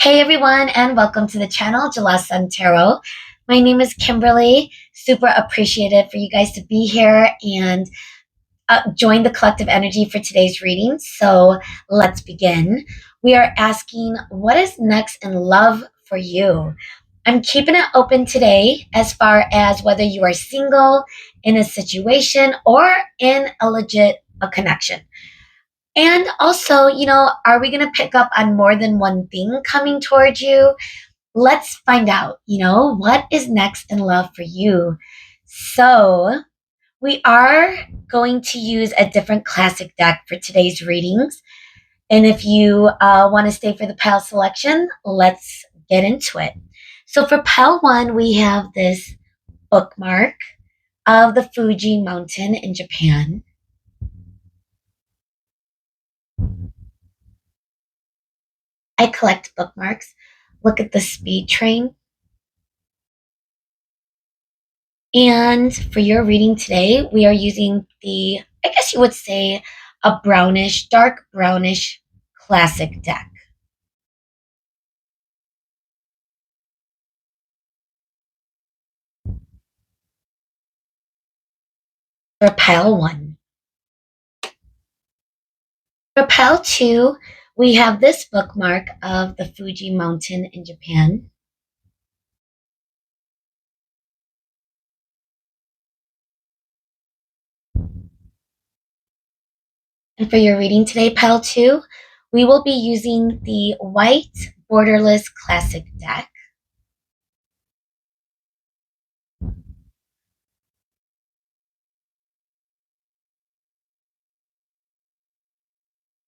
Hey everyone, and welcome to the channel, Jala Sun Tarot. My name is Kimberly. Super appreciative for you guys to be here and join the collective energy for today's reading. So let's begin. We are asking, what is next in love for you? I'm keeping it open today as far as whether you are single, in a situation, or in a legit connection. And also, are we going to pick up on more than one thing coming towards you? Let's find out, what is next in love for you. So, we are going to use a different classic deck for today's readings. And if you want to stay for the pile selection, let's get into it. So, for pile one, we have this bookmark of the Fuji mountain in Japan. I collect bookmarks. Look at the speed train. And for your reading today, we are using I guess you would say, a brownish, dark brownish classic deck. For pile one. For pile two, we have this bookmark of the Fuji mountain in Japan. And for your reading today, pile two, we will be using the white borderless classic deck.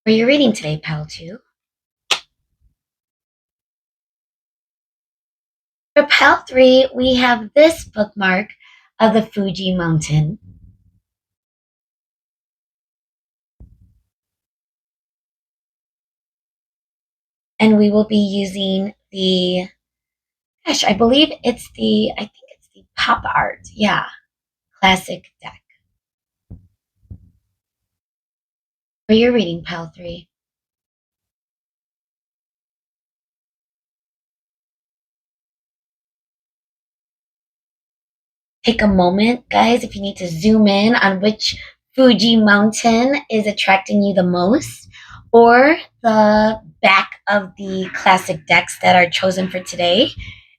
For your reading today, pile two. For pile three, we have this bookmark of the Fuji mountain. And we will be using I think it's the pop art. Yeah, classic deck. For your reading, pile three. Take a moment, guys, if you need to zoom in on which Fuji mountain is attracting you the most, or the back of the classic decks that are chosen for today.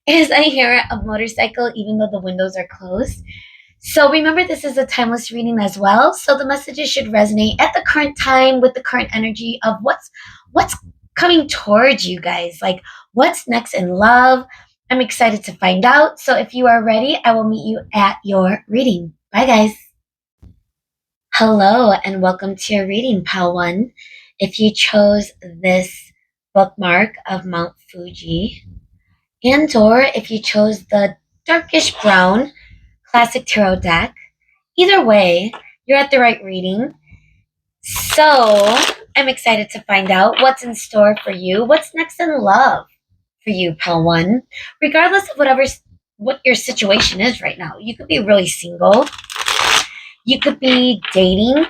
As I hear a motorcycle, even though the windows are closed. So remember, this is a timeless reading as well. So the messages should resonate at the current time with the current energy of what's coming towards you guys. Like, what's next in love? I'm excited to find out. So if you are ready, I will meet you at your reading. Bye, guys. Hello, and welcome to your reading, pal one. If you chose this bookmark of Mount Fuji, and or if you chose the darkish brown classic tarot deck, either way, you're at the right reading. So I'm excited to find out what's in store for you. What's next in love for you, pal one? Regardless of what your situation is right now. You could be really single. You could be dating,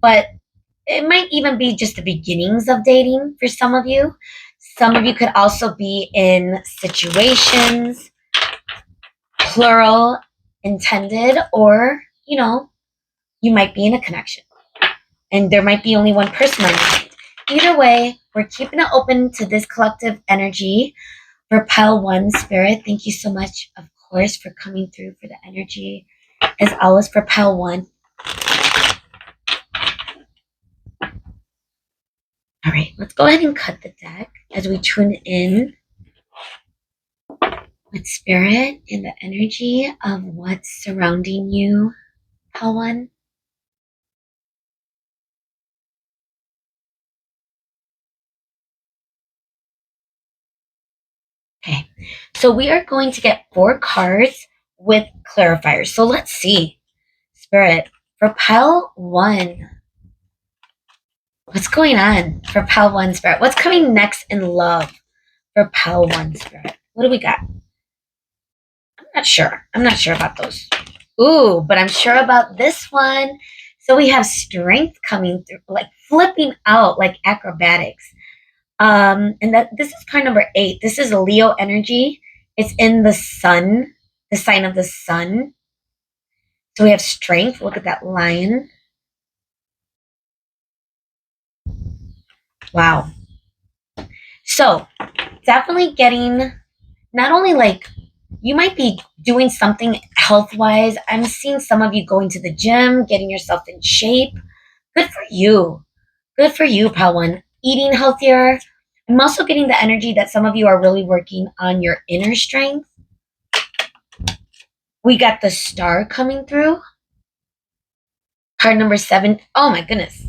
but it might even be just the beginnings of dating for some of you. Some of you could also be in situations, plural intended, or, you might be in a connection and there might be only one person on your mind. Either way, we're keeping it open to this collective energy for pile one spirit. Thank you so much, of course, for coming through for the energy, as always, for pile one. All right, let's go ahead and cut the deck as we tune in with spirit and the energy of what's surrounding you, pile one. Okay, so we are going to get 4 cards with clarifiers. So let's see, Spirit, for pile one, what's going on for pile one, Spirit? What's coming next in love for pile one, Spirit? What do we got? I'm not sure. I'm not sure about those. Ooh, but I'm sure about this one. So we have strength coming through, like flipping out, like acrobatics. And that this is card number 8. This is Leo energy. It's in the sun, the sign of the sun. So we have strength. Look at that lion. Wow. So definitely getting not only like you might be doing something health wise. I'm seeing some of you going to the gym, getting yourself in shape. Good for you. Good for you, pal one. Eating healthier. I'm also getting the energy that some of you are really working on your inner strength. We got the star coming through. Card number 7. Oh my goodness.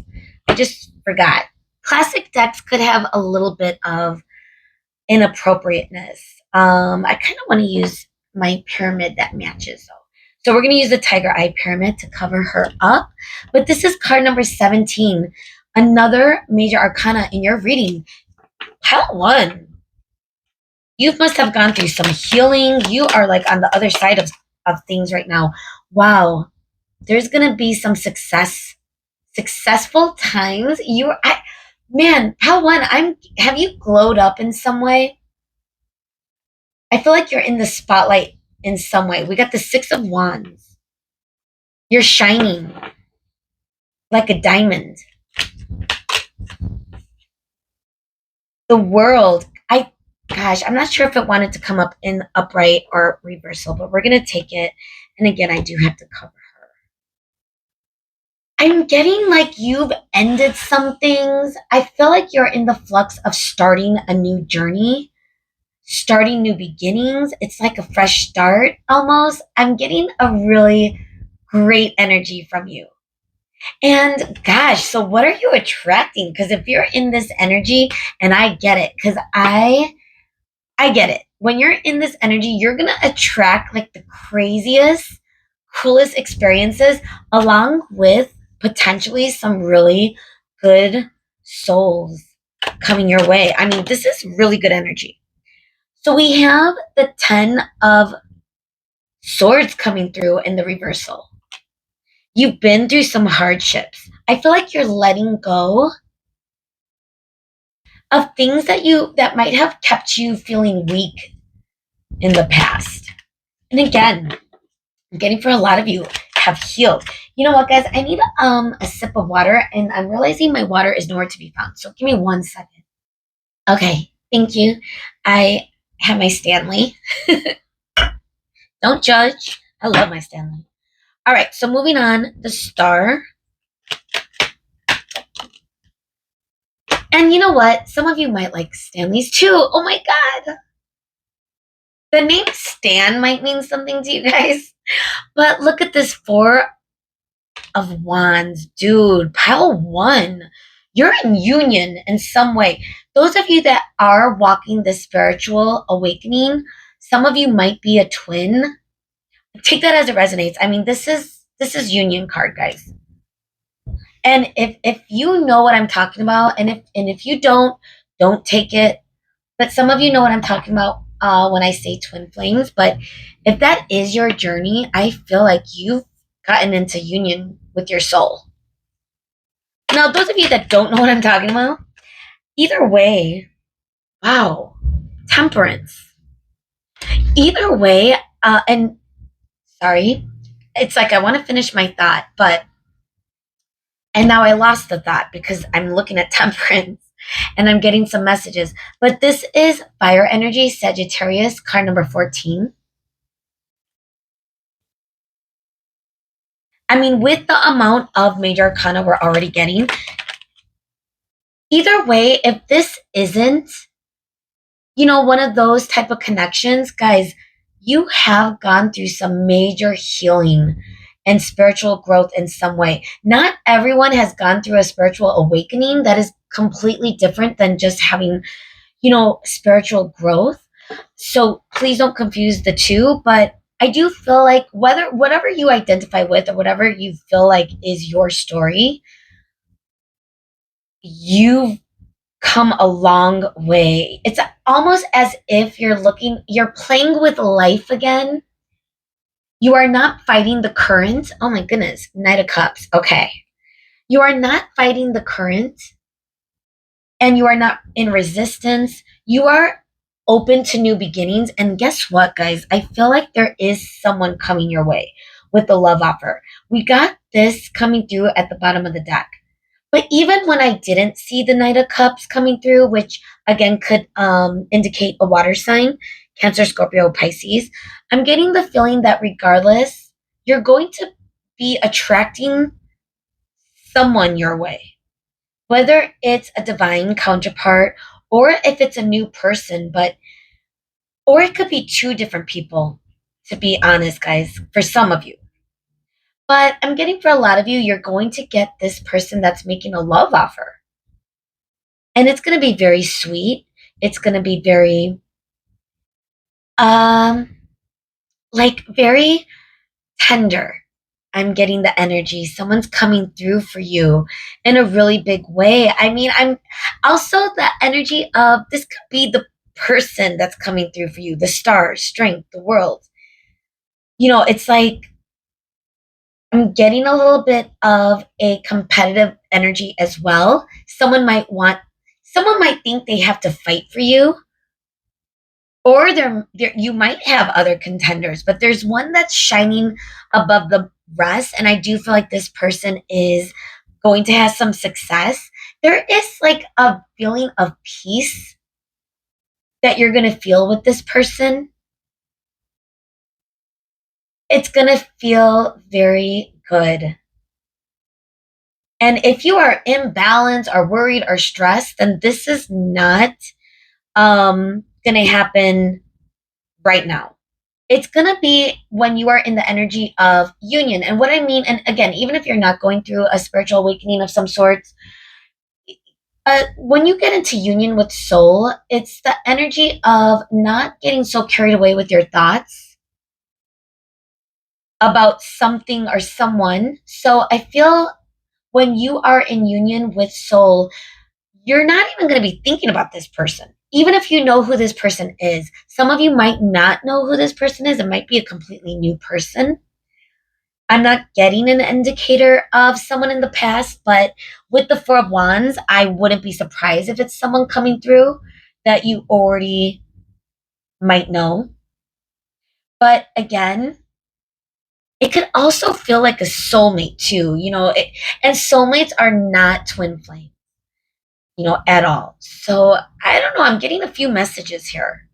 I just forgot. Classic decks could have a little bit of inappropriateness. I kind of want to use my pyramid that matches though. So we're going to use the tiger eye pyramid to cover her up. But this is card number 17. Another major arcana in your reading. Pile 1. You must have gone through some healing. You are like on the other side of things right now. Wow. There's going to be some successful times. Man, pal 1, have you glowed up in some way? I feel like you're in the spotlight in some way. We got the 6 of Wands. You're shining like a diamond. The world. Gosh, I'm not sure if it wanted to come up in upright or reversal, but we're going to take it. And again, I do have to cover her. I'm getting like you've ended some things. I feel like you're in the flux of starting a new journey, starting new beginnings. It's like a fresh start almost. I'm getting a really great energy from you. And gosh, so what are you attracting? Because if you're in this energy, and I get it, because I get it. When you're in this energy, you're gonna attract like the craziest, coolest experiences, along with potentially some really good souls coming your way. I mean, this is really good energy. So we have the 10 of Swords coming through in the reversal. You've been through some hardships. I feel like you're letting go of things that might have kept you feeling weak in the past. And again, I'm getting for a lot of you have healed. You know what, guys? I need a sip of water, and I'm realizing my water is nowhere to be found. So give me 1 second. Okay, thank you. I have my Stanley. Don't judge. I love my Stanley. All right, so moving on, the star. And you know what? Some of you might like Stanleys too. Oh my God. The name Stan might mean something to you guys. But look at this 4 of Wands. Dude, pile 1. You're in union in some way. Those of you that are walking the spiritual awakening, some of you might be a twin. Take that as it resonates. I mean, this is union card, guys. And if you know what I'm talking about, and if you don't take it. But some of you know what I'm talking about when I say twin flames. But if that is your journey, I feel like you've gotten into union with your soul. Now, those of you that don't know what I'm talking about, either way, wow, temperance. Either way, and sorry, it's like I want to finish my thought, and now I lost the thought because I'm looking at temperance and I'm getting some messages. But this is fire energy, Sagittarius, card number 14. I mean, with the amount of major arcana we're already getting, either way, if this isn't, one of those type of connections, guys, you have gone through some major healing and spiritual growth in some way. Not everyone has gone through a spiritual awakening that is completely different than just having, spiritual growth. So please don't confuse the two, but I do feel like whatever you identify with or whatever you feel like is your story, you've come a long way. It's almost as if you're playing with life again. You are not fighting the current. Oh my goodness, Knight of Cups. Okay. You are not fighting the current. and you are not in resistance. You are open to new beginnings. And guess what, guys? I feel like there is someone coming your way with the love offer. We got this coming through at the bottom of the deck. But even when I didn't see the Knight of Cups coming through, which again could indicate a water sign, Cancer, Scorpio, Pisces, I'm getting the feeling that regardless, you're going to be attracting someone your way, whether it's a divine counterpart or if it's a new person, or it could be two different people, to be honest, guys, for some of you. But I'm getting for a lot of you, you're going to get this person that's making a love offer. And it's going to be very sweet. It's going to be very, um, very tender. I'm getting the energy. Someone's coming through for you in a really big way. I mean, I'm also the energy of this could be the person that's coming through for you, the stars, strength, the world. It's like I'm getting a little bit of a competitive energy as well. Someone might think they have to fight for you, or there you might have other contenders, but there's one that's shining above the rest, and I do feel like this person is going to have some success. There is like a feeling of peace that you're going to feel with this person. It's going to feel very good. And if you are imbalanced or worried or stressed, then this is not going to happen right now. It's going to be when you are in the energy of union. And what I mean, and again, even if you're not going through a spiritual awakening of some sort, when you get into union with soul, it's the energy of not getting so carried away with your thoughts about something or someone. So I feel when you are in union with soul, you're not even going to be thinking about this person. Even if you know who this person is, some of you might not know who this person is. It might be a completely new person. I'm not getting an indicator of someone in the past, but with the Four of Wands, I wouldn't be surprised if it's someone coming through that you already might know. But again, it could also feel like a soulmate too, and soulmates are not twin flames, at all. So I don't know. I'm getting a few messages here.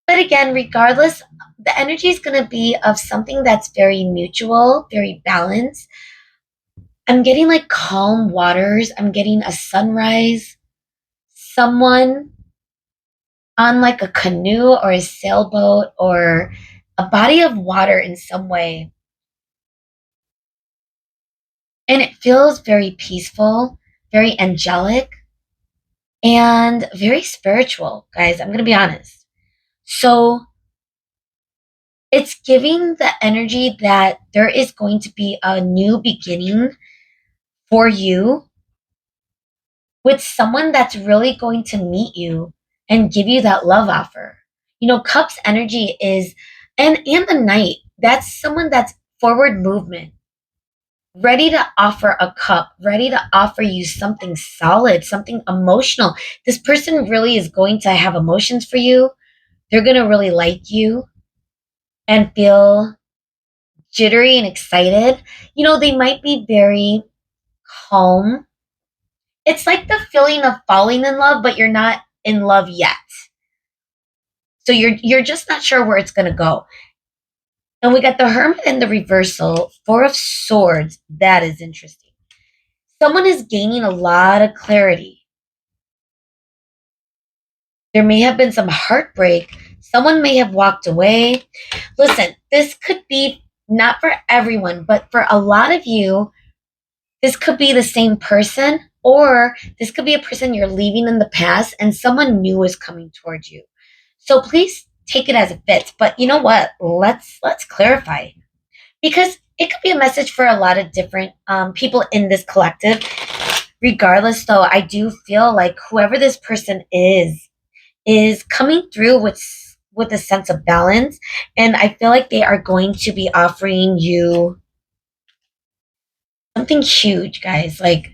But again, regardless, the energy is going to be of something that's very mutual, very balanced. I'm getting like calm waters. I'm getting a sunrise, someone on like a canoe or a sailboat or a body of water in some way. And it feels very peaceful, very angelic, and very spiritual, guys. I'm going to be honest. So it's giving the energy that there is going to be a new beginning for you with someone that's really going to meet you and give you that love offer. Cups energy is, and the Knight, that's someone that's forward movement, ready to offer a cup, ready to offer you something solid, something emotional. This person really is going to have emotions for you. They're going to really like you and feel jittery and excited. They might be very calm. It's like the feeling of falling in love, but you're not in love yet. So you're just not sure where it's going to go. And we got the Hermit in the reversal, Four of Swords. That is interesting. Someone is gaining a lot of clarity. There may have been some heartbreak. Someone may have walked away. Listen, this could be not for everyone, but for a lot of you, this could be the same person, or this could be a person you're leaving in the past and someone new is coming towards you. So please take it as it fits. But you know what? Let's clarify, because it could be a message for a lot of different people in this collective. Regardless, though, I do feel like whoever this person is coming through with a sense of balance, and I feel like they are going to be offering you something huge, guys. Like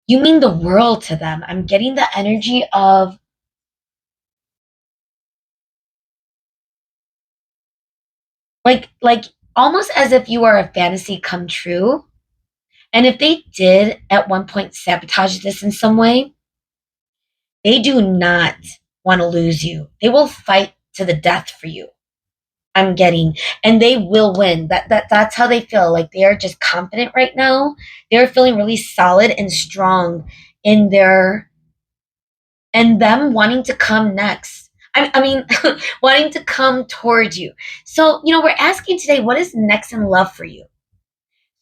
You mean the world to them. I'm getting the energy of like almost as if you are a fantasy come true. And if they did at one point sabotage this in some way, they do not want to lose you. They will fight to the death for you. I'm getting, and they will win. That's how they feel. Like they are just confident right now. They're feeling really solid and strong in their and them wanting to come next. I mean, wanting to come towards you. So, we're asking today, what is next in love for you?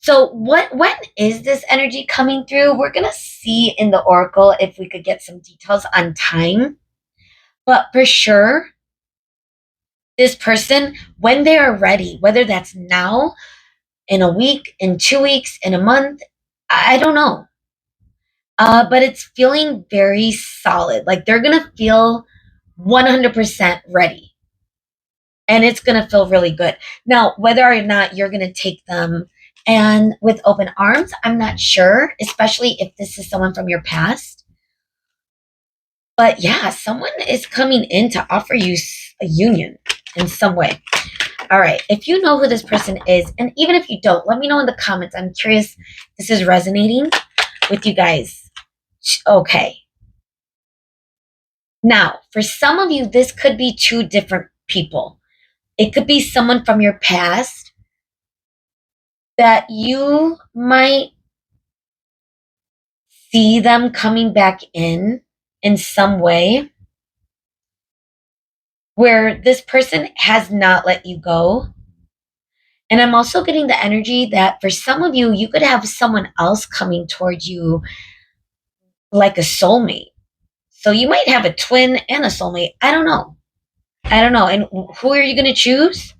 So, when is this energy coming through? We're gonna see in the oracle if we could get some details on time. But for sure, this person, when they are ready, whether that's now, in a week, in 2 weeks, in a month, I don't know. But it's feeling very solid. Like they're gonna feel 100% ready. And it's gonna feel really good. Now, whether or not you're gonna take them and with open arms, I'm not sure, especially if this is someone from your past. But yeah, someone is coming in to offer you a union in some way. All right. If you know who this person is, and even if you don't, let me know in the comments. I'm curious. This is resonating with you guys. Okay. Now, for some of you, this could be two different people. It could be someone from your past that you might see them coming back in some way where this person has not let you go. And I'm also getting the energy that for some of you, you could have someone else coming towards you like a soulmate. So you might have a twin and a soulmate. I don't know. I don't know. And who are you going to choose?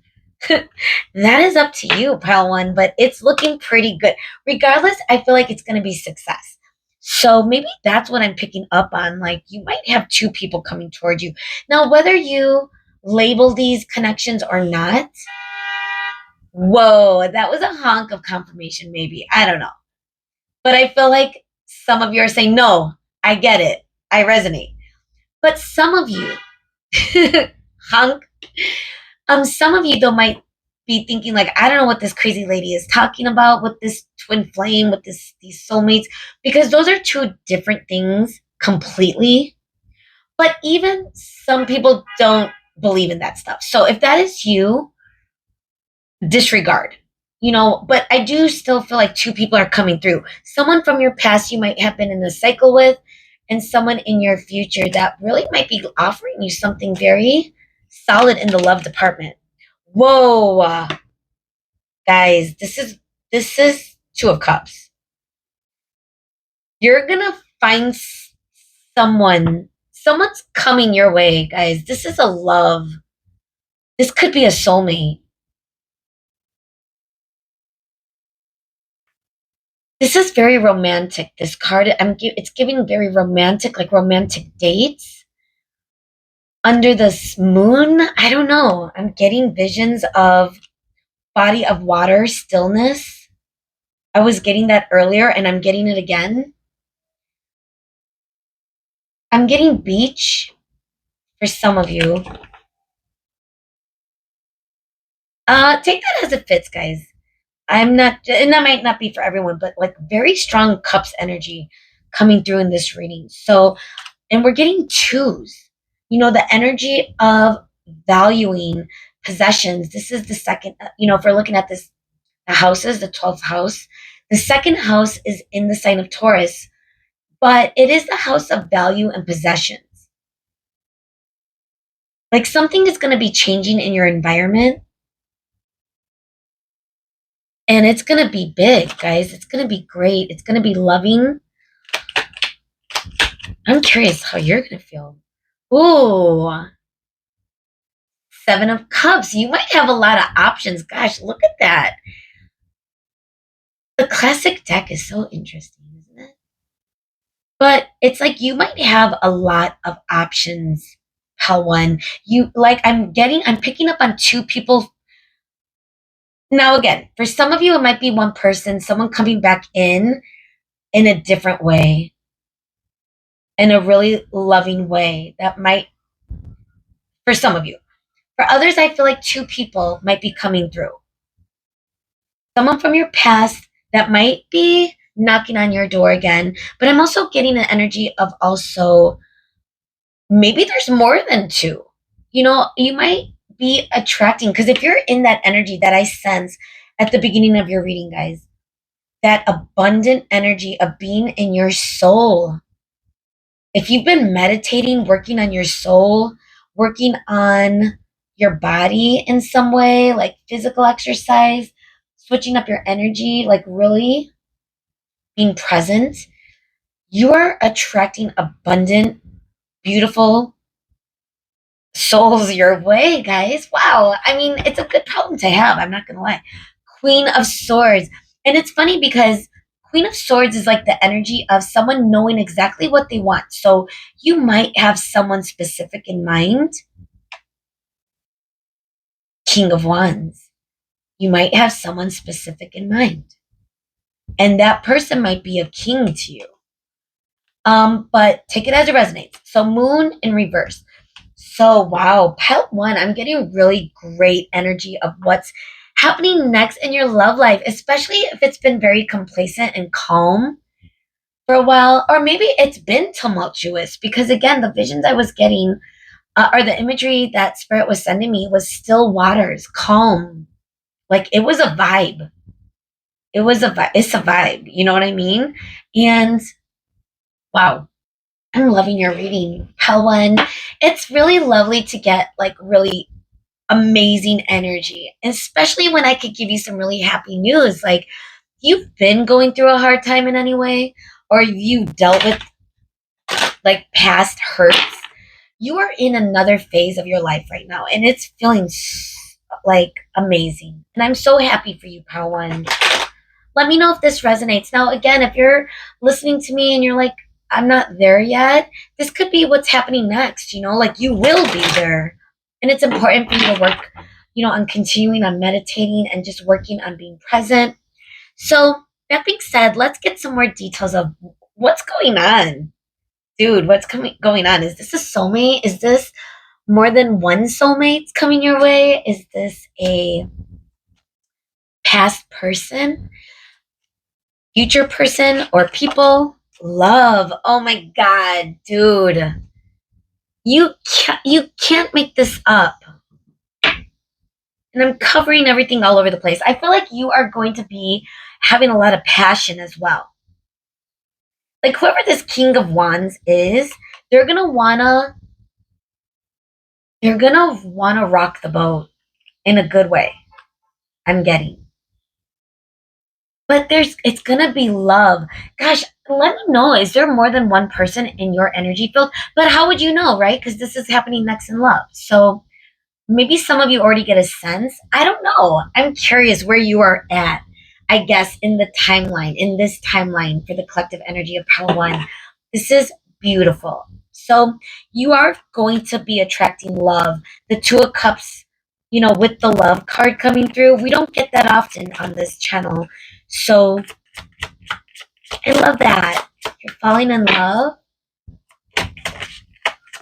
That is up to you, pile one, but it's looking pretty good. Regardless, I feel like it's going to be success. So maybe that's what I'm picking up on. Like you might have two people coming towards you. Now, whether you label these connections or not, whoa, that was a honk of confirmation, maybe. I don't know. But I feel like some of you are saying, no, I get it. I resonate. But some of you, honk, some of you though might be thinking like, I don't know what this crazy lady is talking about with this twin flame, with these soulmates, because those are two different things completely. But even some people don't believe in that stuff. So if that is you, disregard. But I do still feel like two people are coming through. Someone from your past you might have been in a cycle with, and someone in your future that really might be offering you something very solid in the love department. Whoa, guys, this is Two of Cups. You're gonna find someone's coming your way, guys. This is a love. This could be a soulmate. This is very romantic. This card, it's giving very romantic, like romantic dates under this moon. I don't know. I'm getting visions of body of water, stillness. I was getting that earlier, and I'm getting it again. I'm getting beach for some of you. Take that as it fits, guys. I'm not, and that might not be for everyone, but like very strong cups energy coming through in this reading. So, and we're getting twos. The energy of valuing possessions. This is the second, if we're looking at this, the houses, the 12th house, the second house is in the sign of Taurus, but it is the house of value and possessions. Like something is going to be changing in your environment, and it's going to be big, guys. It's going to be great. It's going to be loving. I'm curious how you're going to feel. Ooh, Seven of Cups. You might have a lot of options. Gosh, look at that. The classic deck is so interesting, isn't it? But it's like you might have a lot of options. How one you like? I'm picking up on two people. Now again, for some of you, it might be one person, someone coming back in a different way. in a really loving way that might, for some of you. For others, I feel like two people might be coming through. Someone from your past that might be knocking on your door again, but I'm also getting the energy of also maybe there's more than two. You might be attracting, because if you're in that energy that I sense at the beginning of your reading, guys, that abundant energy of being in your soul. If you've been meditating, working on your soul, working on your body in some way, like physical exercise, switching up your energy, like really being present, you are attracting abundant, beautiful souls your way, guys. Wow. I mean, it's a good problem to have. I'm not going to lie. Queen of Swords. And it's funny because Queen of Swords is like the energy of someone knowing exactly what they want. So you might have someone specific in mind. King of Wands. You might have someone specific in mind. And that person might be a king to you. But take it as it resonates. So Moon in reverse. So wow, pile one, I'm getting really great energy of what's happening next in your love life, especially if it's been very complacent and calm for a while, or maybe it's been tumultuous. Because again, the visions I was getting, or the imagery that Spirit was sending me, was still waters, calm. Like it was a vibe. It was a vibe. It's a vibe. You know what I mean? And wow, I'm loving your reading, Helen. It's really lovely to get like really amazing energy, especially when I could give you some really happy news. Like, you've been going through a hard time in any way, or you dealt with like past hurts, you are in another phase of your life right now, and it's feeling like amazing. And I'm so happy for you, Pawan. Let me know if this resonates. Now, again, if you're listening to me and you're like, I'm not there yet, this could be what's happening next, like you will be there. And it's important for you to work, on continuing on meditating and just working on being present. So, that being said, let's get some more details of what's going on. Dude, what's going on? Is this a soulmate? Is this more than one soulmate coming your way? Is this a past person? Future person or people? Love. Oh my god, dude. You can't make this up. And I'm covering everything all over the place. I feel like you are going to be having a lot of passion as well. Like whoever this King of Wands is, they're going to wanna rock the boat in a good way. I'm getting. But it's gonna be love. Gosh, let me know. Is there more than one person in your energy field? But how would you know, right? Because this is happening next in love. So maybe some of you already get a sense. I don't know. I'm curious where you are at, I guess, in this timeline for the collective energy of Power One. This is beautiful. So you are going to be attracting love. The Two of Cups, with the love card coming through. We don't get that often on this channel. So I love that. You're falling in love.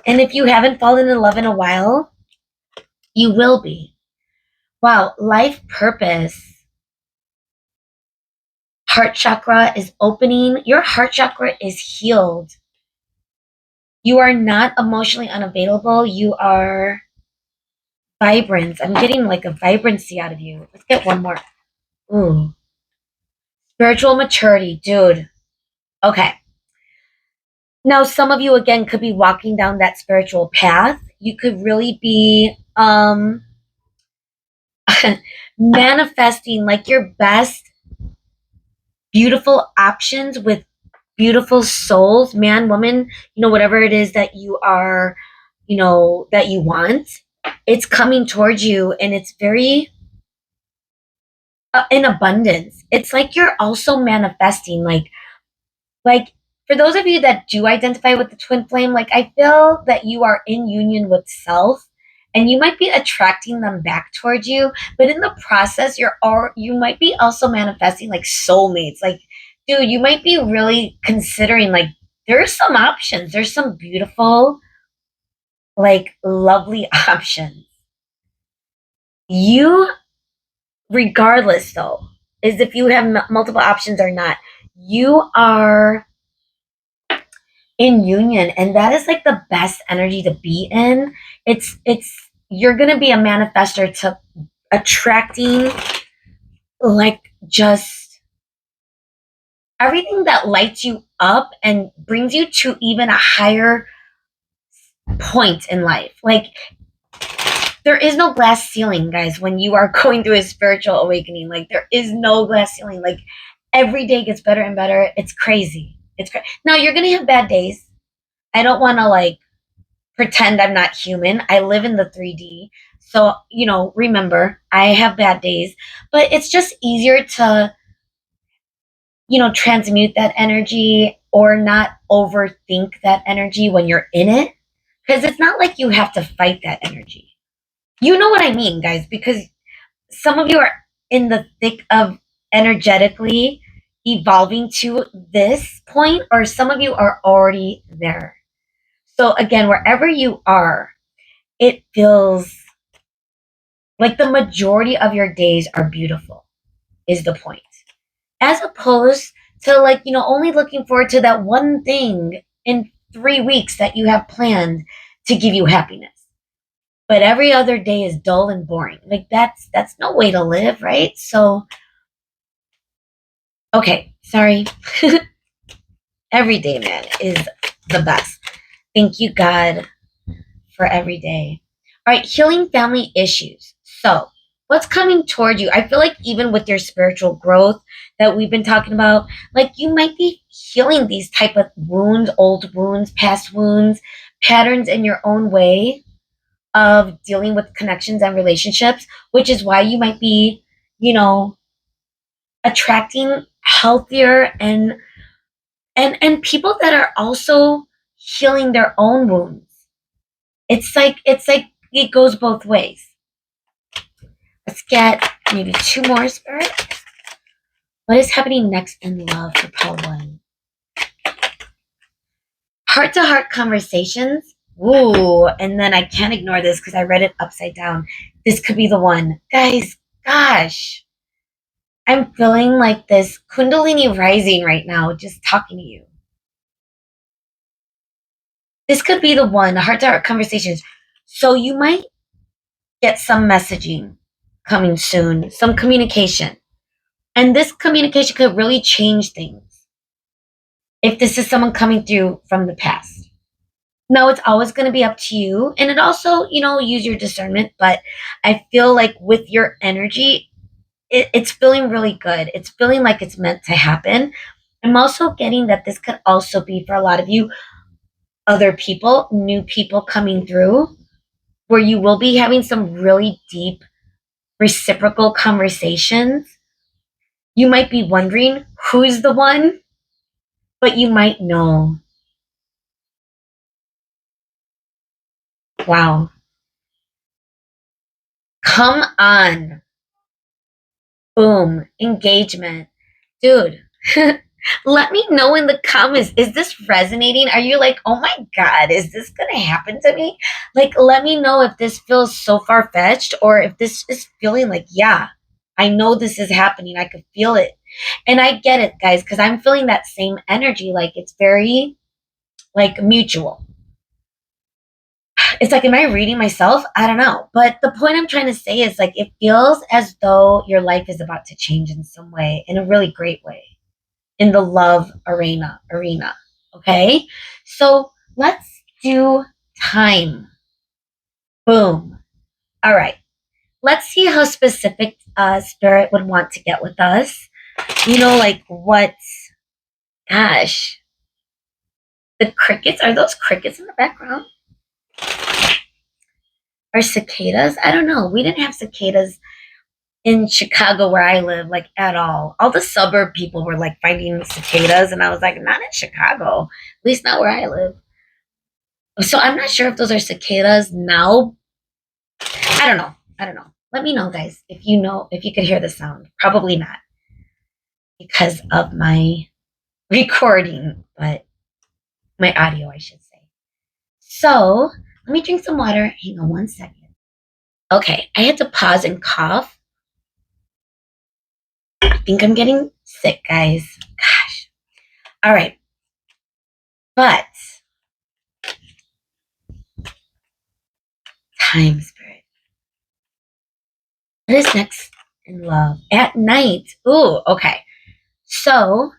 And if you haven't fallen in love in a while, you will be. Wow, life purpose. Heart chakra is opening. Your heart chakra is healed. You are not emotionally unavailable. You are vibrant. I'm getting like a vibrancy out of you. Let's get one more. Ooh. Spiritual maturity, dude. Okay. Now, some of you, again, could be walking down that spiritual path. You could really be manifesting like your best, beautiful options with beautiful souls, man, woman, whatever it is that you are, that you want. It's coming towards you, and it's very in abundance. It's like you're also manifesting, like for those of you that do identify with the twin flame, like I feel that you are in union with self, and you might be attracting them back towards you, but in the process you might be also manifesting like soulmates. Like, dude, you might be really considering like there's some options. There's some beautiful, like lovely options. You, regardless though, is if you have multiple options or not, you are in union, and that is like the best energy to be in. It's you're gonna be a manifester to attracting like just everything that lights you up and brings you to even a higher point in life. Like there is no glass ceiling, guys, when you are going through a spiritual awakening. Like there is no glass ceiling. Like every day gets better and better. It's crazy. Now you're gonna have bad days. I don't want to like pretend I'm not human. I live in the 3D. So, remember, I have bad days, but it's just easier to, transmute that energy or not overthink that energy when you're in it. Because it's not like you have to fight that energy. You know what I mean, guys, because some of you are in the thick of energetically evolving to this point, or some of you are already there. So, again, wherever you are, it feels like the majority of your days are beautiful, is the point. As opposed to, like, only looking forward to that one thing in 3 weeks that you have planned to give you happiness. But every other day is dull and boring. Like that's no way to live, right? So okay, sorry. Every day, man, is the best. Thank you, God, for every day. All right, healing family issues. So, what's coming toward you? I feel like even with your spiritual growth that we've been talking about, like you might be healing these type of wounds, old wounds, past wounds, patterns in your own way of dealing with connections and relationships, which is why you might be, you know, attracting healthier and people that are also healing their own wounds. It's like it goes both ways. Let's get maybe two more, Spirit. What is happening next in love for Paul 1? Heart to heart conversations. Ooh, and then I can't ignore this because I read it upside down. This could be the one. Guys, gosh, I'm feeling like this Kundalini rising right now just talking to you. This could be the one, heart to heart conversations. So you might get some messaging coming soon, some communication. And this communication could really change things if this is someone coming through from the past. No, it's always going to be up to you. And it also, use your discernment. But I feel like with your energy, it's feeling really good. It's feeling like it's meant to happen. I'm also getting that this could also be for a lot of you, other people, new people coming through, where you will be having some really deep reciprocal conversations. You might be wondering who's the one, but you might know. Wow. Come on. Boom. Engagement. Dude, let me know in the comments. Is this resonating? Are you like, oh my God, is this going to happen to me? Like, let me know if this feels so far fetched or if this is feeling like, yeah, I know this is happening. I could feel it. And I get it, guys, because I'm feeling that same energy. Like, it's very, like, mutual. It's like, am I reading myself? I don't know. But the point I'm trying to say is like, it feels as though your life is about to change in some way, in a really great way, in the love arena. Okay. So let's do time. Boom. All right. Let's see how specific Spirit would want to get with us. Like what, gosh, the crickets, are those crickets in the background? Or cicadas? I don't know. We didn't have cicadas in Chicago where I live, like at all. All the suburb people were like finding cicadas, and I was like, not in Chicago, at least not where I live. So I'm not sure if those are cicadas now. I don't know. I don't know. Let me know, guys, if you know, if you could hear the sound. Probably not because of my recording, but My audio, I should say. So let me drink some water. Hang on 1 second. Okay, I had to pause and cough. I think I'm getting sick, guys. Gosh. All right. But time spirit. What is next in love? At night. Ooh, okay. So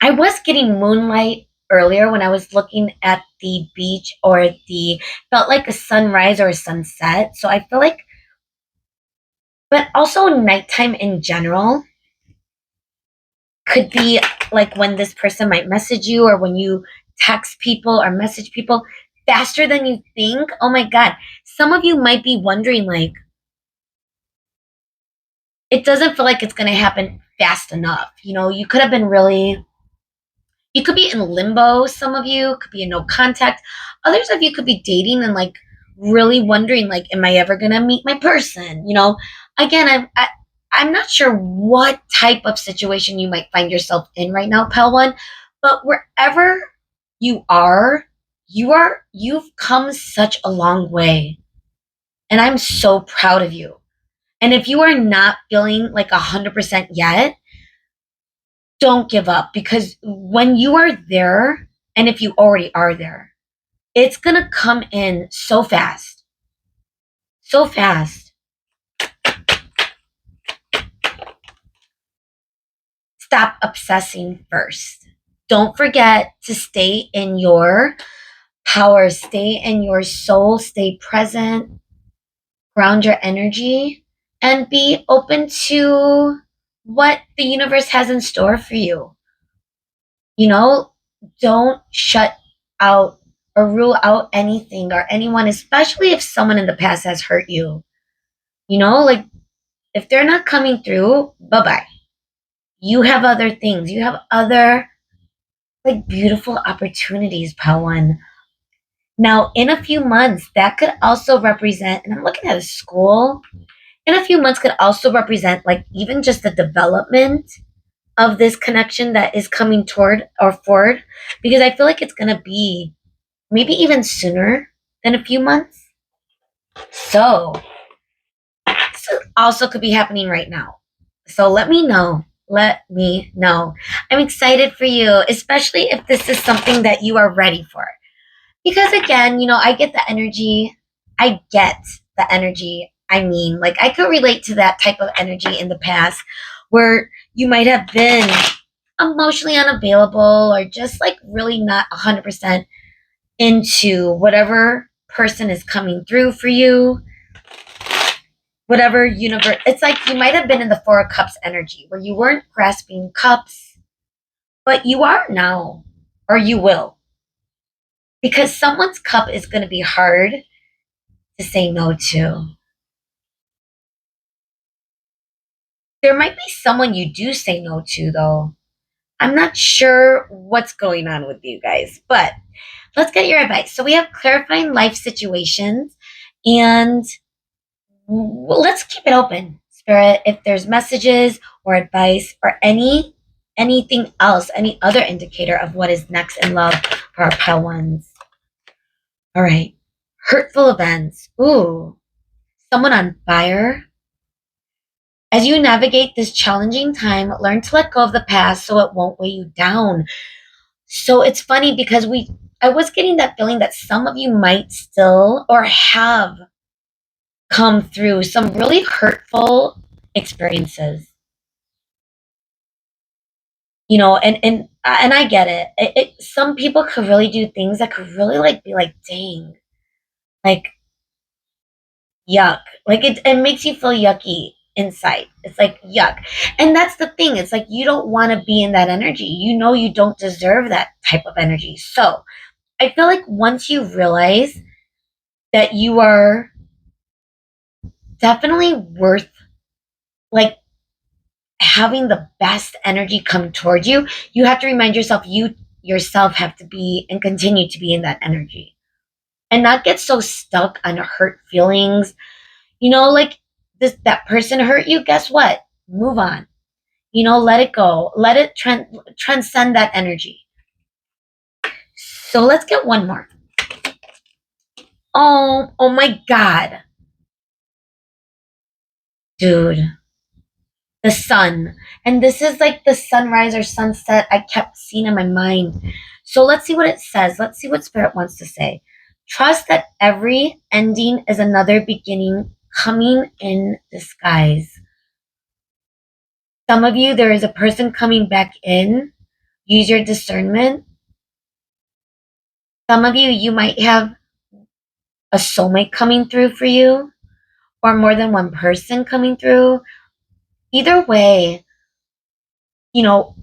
I was getting moonlight earlier when I was looking at the beach or the felt like a sunrise or a sunset. So I feel like, but also nighttime in general could be like when this person might message you or when you text people or message people faster than you think. Oh my God. Some of you might be wondering, like, it doesn't feel like it's going to happen fast enough. You could have been really, you could be in limbo. Some of you could be in no contact. Others of you could be dating and like really wondering, like, am I ever going to meet my person? Again, I'm not sure what type of situation you might find yourself in right now, Pal One, but wherever you are, you've come such a long way. And I'm so proud of you. And if you are not feeling like 100% yet, don't give up because when you are there, and if you already are there, it's going to come in so fast. So fast. Stop obsessing first. Don't forget to stay in your power, stay in your soul, stay present, ground your energy, and be open to what the universe has in store for you. You know, don't shut out or rule out anything or anyone, especially if someone in the past has hurt you. Like if they're not coming through, bye bye. You have other things, you have other like beautiful opportunities, Pawan. Now, in a few months, that could also represent, and I'm looking at a school, in a few months could also represent like even just the development of this connection that is coming toward or forward, because I feel like it's going to be maybe even sooner than a few months. So, this also could be happening right now. So, let me know. Let me know. I'm excited for you, especially if this is something that you are ready for. Because again, I get the energy. I get the energy. I mean, like I could relate to that type of energy in the past where you might have been emotionally unavailable or just like really not 100% into whatever person is coming through for you, whatever universe. It's like you might have been in the Four of Cups energy where you weren't grasping cups, but you are now, or you will. Because someone's cup is going to be hard to say no to. There might be someone you do say no to, though. I'm not sure what's going on with you guys, but let's get your advice. So we have clarifying life situations, and let's keep it open, Spirit. If there's messages or advice or anything else, any other indicator of what is next in love for our pal ones. All right. Hurtful events. Ooh. Someone on fire. As you navigate this challenging time, learn to let go of the past so it won't weigh you down. So it's funny because I was getting that feeling that some of you might still or have come through some really hurtful experiences. And I get it. Some people could really do things that could really like be like, dang, like yuck. Like it makes you feel yucky inside. It's like yuck. And that's the thing. It's like you don't want to be in that energy. You don't deserve that type of energy. So I feel like once you realize that you are definitely worth like having the best energy come towards you, you have to remind yourself you yourself have to be and continue to be in that energy and not get so stuck on hurt feelings. Like that person hurt you, guess what? Move on. Let it go. Let it transcend that energy. So let's get one more. Oh my God. Dude, the sun. And this is like the sunrise or sunset I kept seeing in my mind. So let's see what it says. Let's see what Spirit wants to say. Trust that every ending is another beginning coming in disguise. Some of you, there is a person coming back in. Use your discernment. Some of you, you might have a soulmate coming through for you, or more than one person coming through. Either way, you know,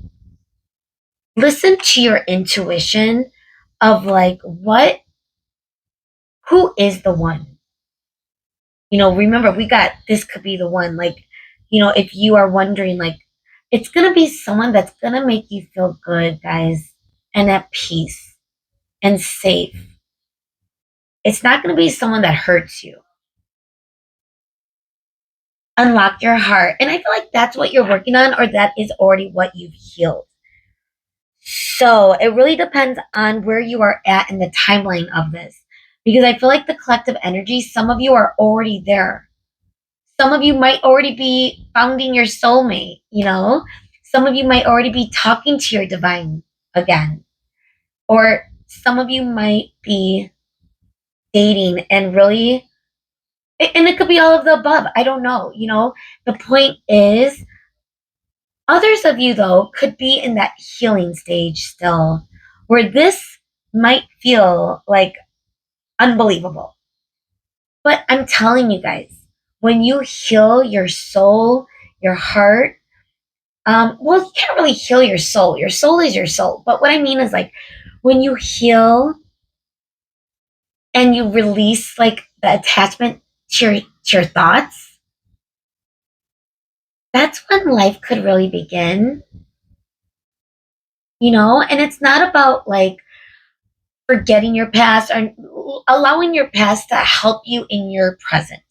listen to your intuition of like, who is the one? Remember, we got this could be the one. Like, if you are wondering, like, it's going to be someone that's going to make you feel good, guys, and at peace and safe. It's not going to be someone that hurts you. Unlock your heart. And I feel like that's what you're working on, or that is already what you've healed. So it really depends on where you are at in the timeline of this. Because I feel like the collective energy, some of you are already there. Some of you might already be founding your soulmate. Some of you might already be talking to your divine again. Or some of you might be dating and really, and it could be all of the above. I don't know. The point is, others of you, though, could be in that healing stage still, where this might feel like unbelievable. But I'm telling you guys, when you heal your soul, your heart, well, you can't really heal your soul. Your soul is your soul. But what I mean is, like, when you heal and you release like the attachment to your thoughts, that's when life could really begin. And it's not about like forgetting your past or allowing your past to help you in your present,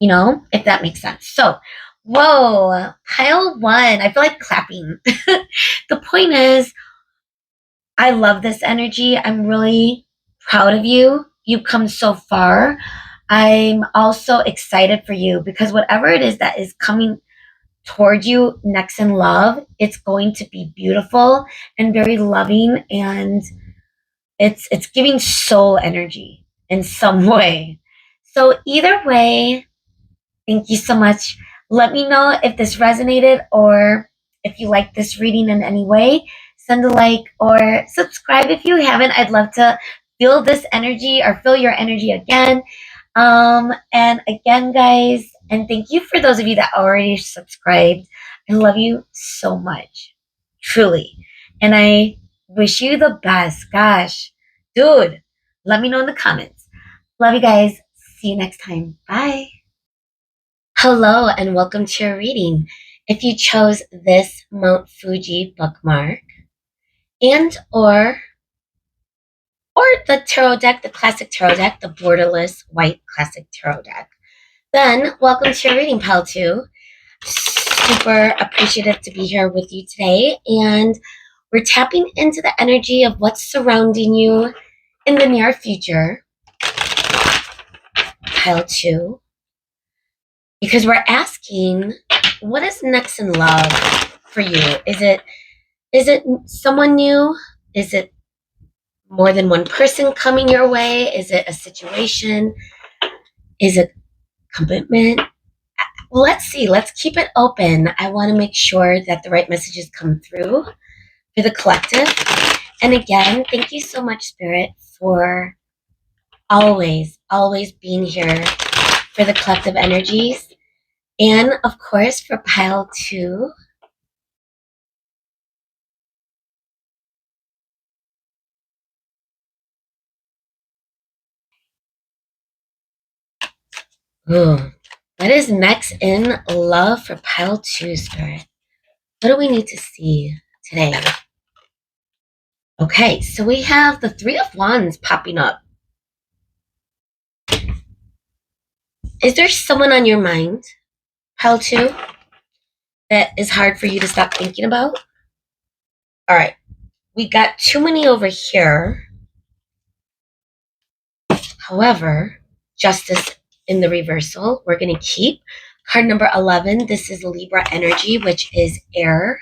if that makes sense. So, whoa, pile one. I feel like clapping. The point is, I love this energy. I'm really proud of you. You've come so far. I'm also excited for you because whatever it is that is coming toward you next in love, it's going to be beautiful and very loving, and it's giving soul energy in some way. So either way, thank you so much. Let me know if this resonated or if you like this reading in any way. Send a like or subscribe if you haven't. I'd love to feel this energy or feel your energy again. And again, guys, and thank you for those of you that already subscribed. I love you so much, truly. And I wish you the best. Gosh, dude, let me know in the comments. Love you guys. See you next time. Bye. Hello and welcome to your reading. If you chose this Mount Fuji bookmark and or the tarot deck, the classic tarot deck, the Borderless white classic tarot deck, then welcome to your reading, pal 2. Super appreciative to be here with you today, and we're tapping into the energy of what's surrounding you in the near future, pile 2, because we're asking, what is next in love for you? Is it someone new? Is it more than one person coming your way? Is it a situation? Is it commitment? Let's see. Let's keep it open. I want to make sure that the right messages come through for the collective. And again, thank you so much, Spirit, for always, always being here for the collective energies. And of course, for pile 2. Ooh, what is next in love for pile 2, Spirit? What do we need to see today? Okay, so we have the 3 of Wands popping up. Is there someone on your mind, pile 2, that is hard for you to stop thinking about? All right, We got too many over here. However, justice in the reversal, we're going to keep. Card number 11, this is Libra energy, which is air.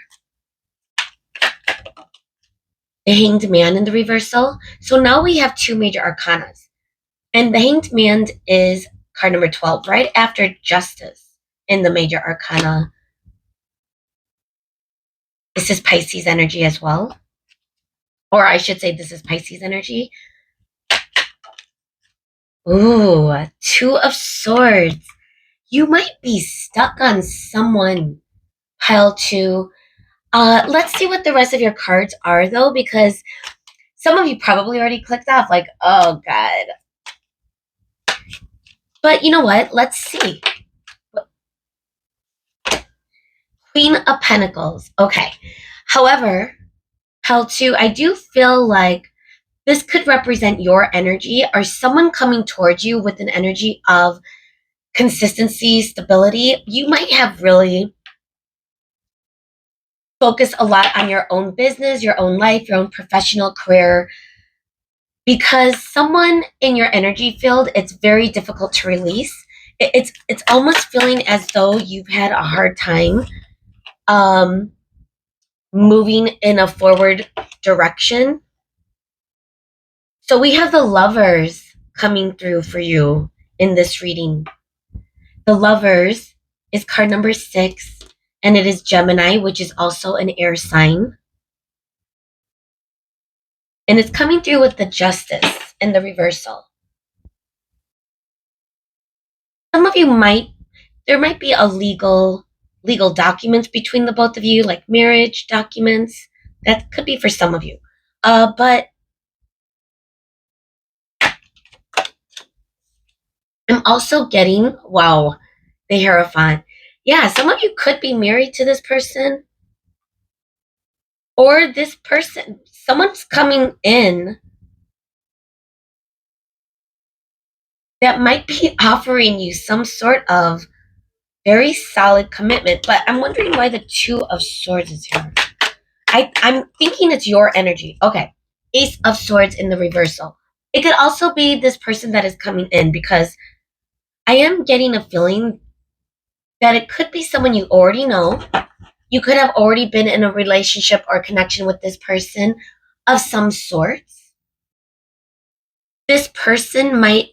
The Hanged Man in the reversal. So now we have two major arcanas. And the Hanged Man is card number 12, right after justice in the major arcana. This is Pisces energy as well. Or I should say this is Pisces energy. Ooh, Two of Swords. You might be stuck on someone, pile two. Let's see what the rest of your cards are, though, because some of you probably already clicked off, like, oh, God. But you know what? Let's see. Queen of Pentacles. Okay. However, pile two, I do feel like this could represent your energy or someone coming towards you with an energy of consistency, stability. You might have really focused a lot on your own business, your own life, your own professional career, because someone in your energy field, it's very difficult to release. It's almost feeling as though you've had a hard time moving in a forward direction. So we have the Lovers coming through for you in this reading. The Lovers is card number 6, and it is Gemini, which is also an air sign. And it's coming through with the Justice and the reversal. Some of you there might be a legal documents between the both of you, like marriage documents. That could be for some of you. But I'm also getting, wow, the Hierophant. Yeah, some of you could be married to this person. Or this person, someone's coming in that might be offering you some sort of very solid commitment. But I'm wondering why the Two of Swords is here. I'm thinking it's your energy. Okay. Ace of Swords in the reversal. It could also be this person that is coming in, because I am getting a feeling that it could be someone you already know. You could have already been in a relationship or connection with this person of some sorts. This person might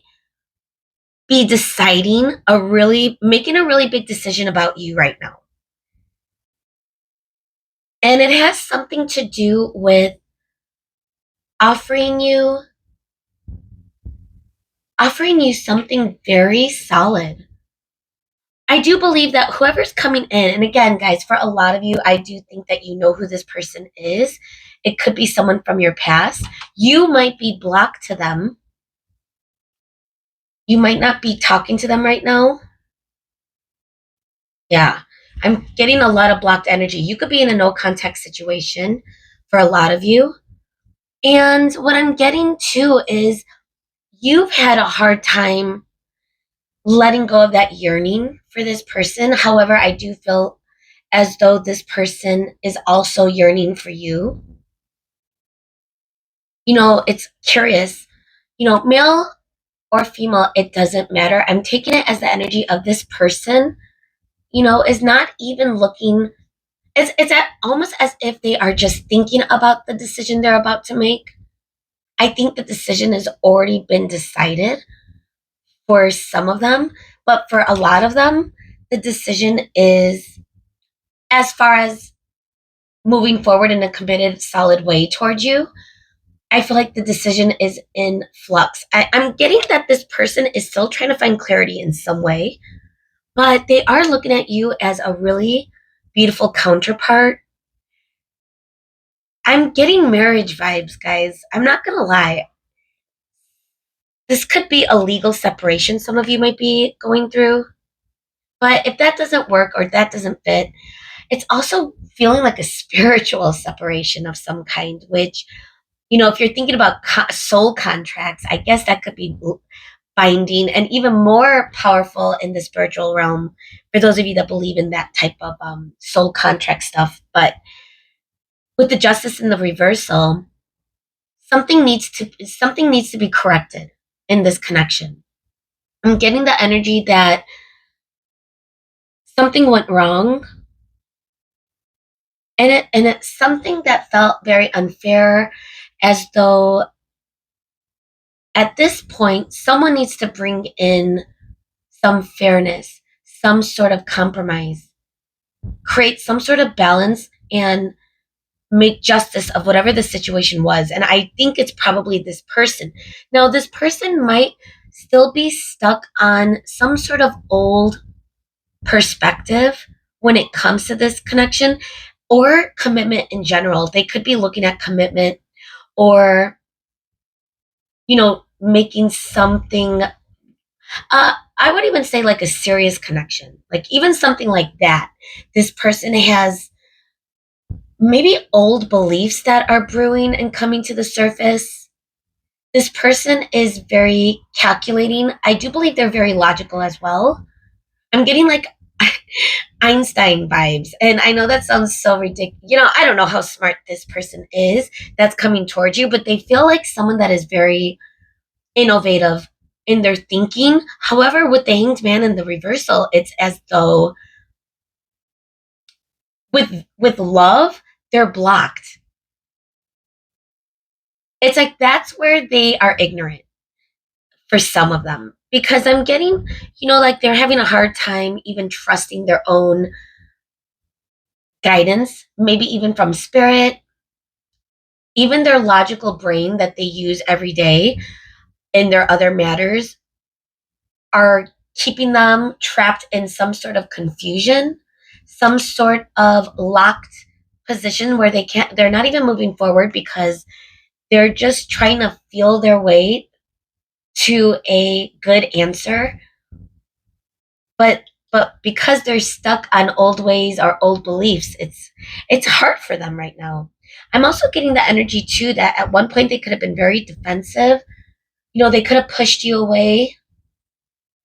be making a really big decision about you right now. And it has something to do with offering you something very solid. I do believe that whoever's coming in, and again, guys, for a lot of you, I do think that you know who this person is. It could be someone from your past. You might be blocked to them. You might not be talking to them right now. Yeah, I'm getting a lot of blocked energy. You could be in a no contact situation for a lot of you. And what I'm getting too is you've had a hard time letting go of that yearning for this person. However, I do feel as though this person is also yearning for you. You know, it's curious. You know, male or female, it doesn't matter. I'm taking it as the energy of this person, is not even looking. Almost as if they are just thinking about the decision they're about to make. I think the decision has already been decided for some of them, but for a lot of them, the decision is, as far as moving forward in a committed, solid way towards you, I feel like the decision is in flux. I'm getting that this person is still trying to find clarity in some way, but they are looking at you as a really beautiful counterpart. I'm getting marriage vibes, guys. I'm not going to lie. This could be a legal separation some of you might be going through. But if that doesn't work or that doesn't fit, it's also feeling like a spiritual separation of some kind, which, if you're thinking about soul contracts, I guess that could be binding and even more powerful in the spiritual realm for those of you that believe in that type of soul contract stuff. But With the justice in the reversal, something needs to be corrected in this connection. I'm getting the energy that something went wrong, and it's something that felt very unfair, as though at this point someone needs to bring in some fairness, some sort of compromise, create some sort of balance, and make justice of whatever the situation was. And I think it's probably this person. Now, this person might still be stuck on some sort of old perspective when it comes to this connection or commitment in general. They could be looking at commitment, or, making something, I would even say like a serious connection, like even something like that. This person has maybe old beliefs that are brewing and coming to the surface. This person is very calculating. I do believe they're very logical as well. I'm getting like Einstein vibes. And I know that sounds so ridiculous. I don't know how smart this person is that's coming towards you, but they feel like someone that is very innovative in their thinking. However, with the hanged man in the reversal, it's as though with love, they're blocked. It's like that's where they are ignorant for some of them, because I'm getting, like they're having a hard time even trusting their own guidance, maybe even from spirit, even their logical brain that they use every day in their other matters are keeping them trapped in some sort of confusion, some sort of locked position where they're not even moving forward because they're just trying to feel their way to a good answer. But because they're stuck on old ways or old beliefs, it's hard for them right now. I'm also getting the energy too that at one point they could have been very defensive. They could have pushed you away.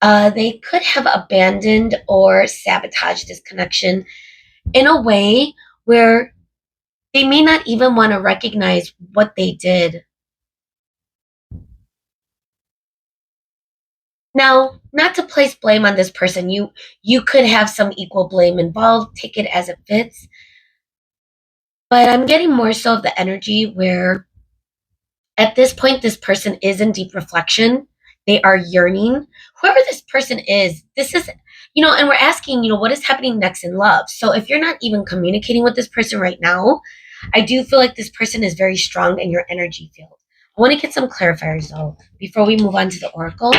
They could have abandoned or sabotaged this connection in a way where they may not even want to recognize what they did. Now, not to place blame on this person, you could have some equal blame involved, take it as it fits. But I'm getting more so of the energy where at this point this person is in deep reflection. They are yearning. Whoever this person is, this is, and we're asking, what is happening next in love? So if you're not even communicating with this person right now, I do feel like this person is very strong in your energy field. I want to get some clarifiers though before we move on to the oracle,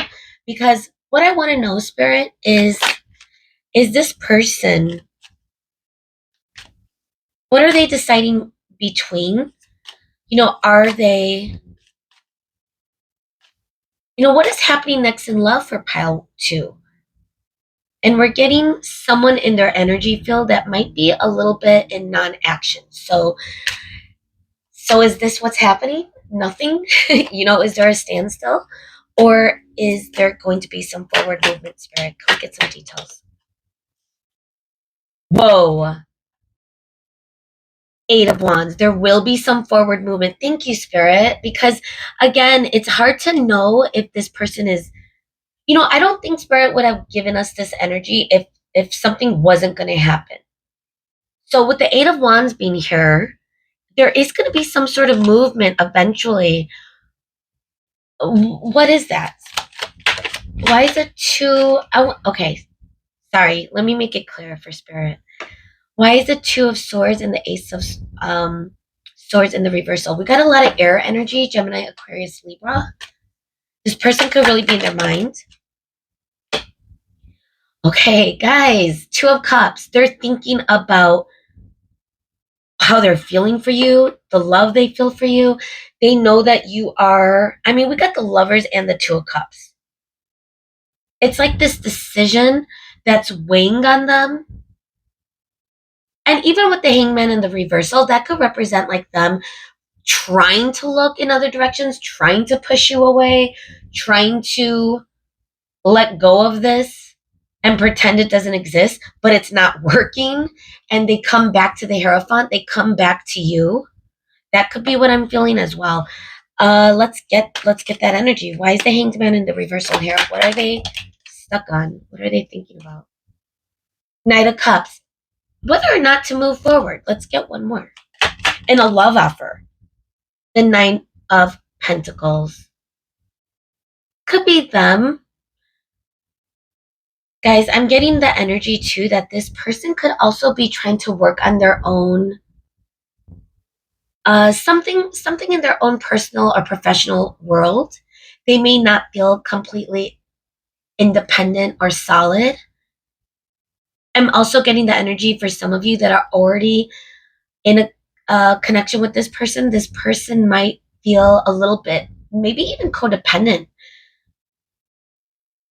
because what I want to know, Spirit, is this person, what are they deciding between? Are they, what is happening next in love for pile two? And we're getting someone in their energy field that might be a little bit in non-action. So is this what's happening? Nothing? Is there a standstill? Or is there going to be some forward movement, Spirit? Can we get some details? Whoa. Eight of Wands. There will be some forward movement. Thank you, Spirit. Because again, it's hard to know if this person is, I don't think Spirit would have given us this energy if something wasn't going to happen. So with the Eight of Wands being here, there is going to be some sort of movement eventually. What is that? Why is it two? Okay, sorry. Let me make it clear for Spirit. Why is the Two of Swords and the Ace of Swords in the reversal? We got a lot of air energy, Gemini, Aquarius, Libra. This person could really be in their mind. Okay, guys, Two of Cups. They're thinking about how they're feeling for you, the love they feel for you. They know that you are, we got the Lovers and the Two of Cups. It's like this decision that's weighing on them. And even with the Hangman and the reversal, that could represent like them trying to look in other directions, trying to push you away, trying to let go of this. and pretend it doesn't exist, but it's not working, and they come back to the Hierophant, they come back to you. That could be what I'm feeling as well. Let's get that energy. Why is the Hanged Man in the reversal here? What are they stuck on? What are they thinking about? Knight of Cups. Whether or not to move forward. Let's get one more. And a love offer. The Nine of Pentacles. Could be them. Guys, I'm getting the energy too that this person could also be trying to work on their own something in their own personal or professional world. They may not feel completely independent or solid. I'm also getting the energy for some of you that are already in a connection with this person. This person might feel a little bit, maybe even codependent,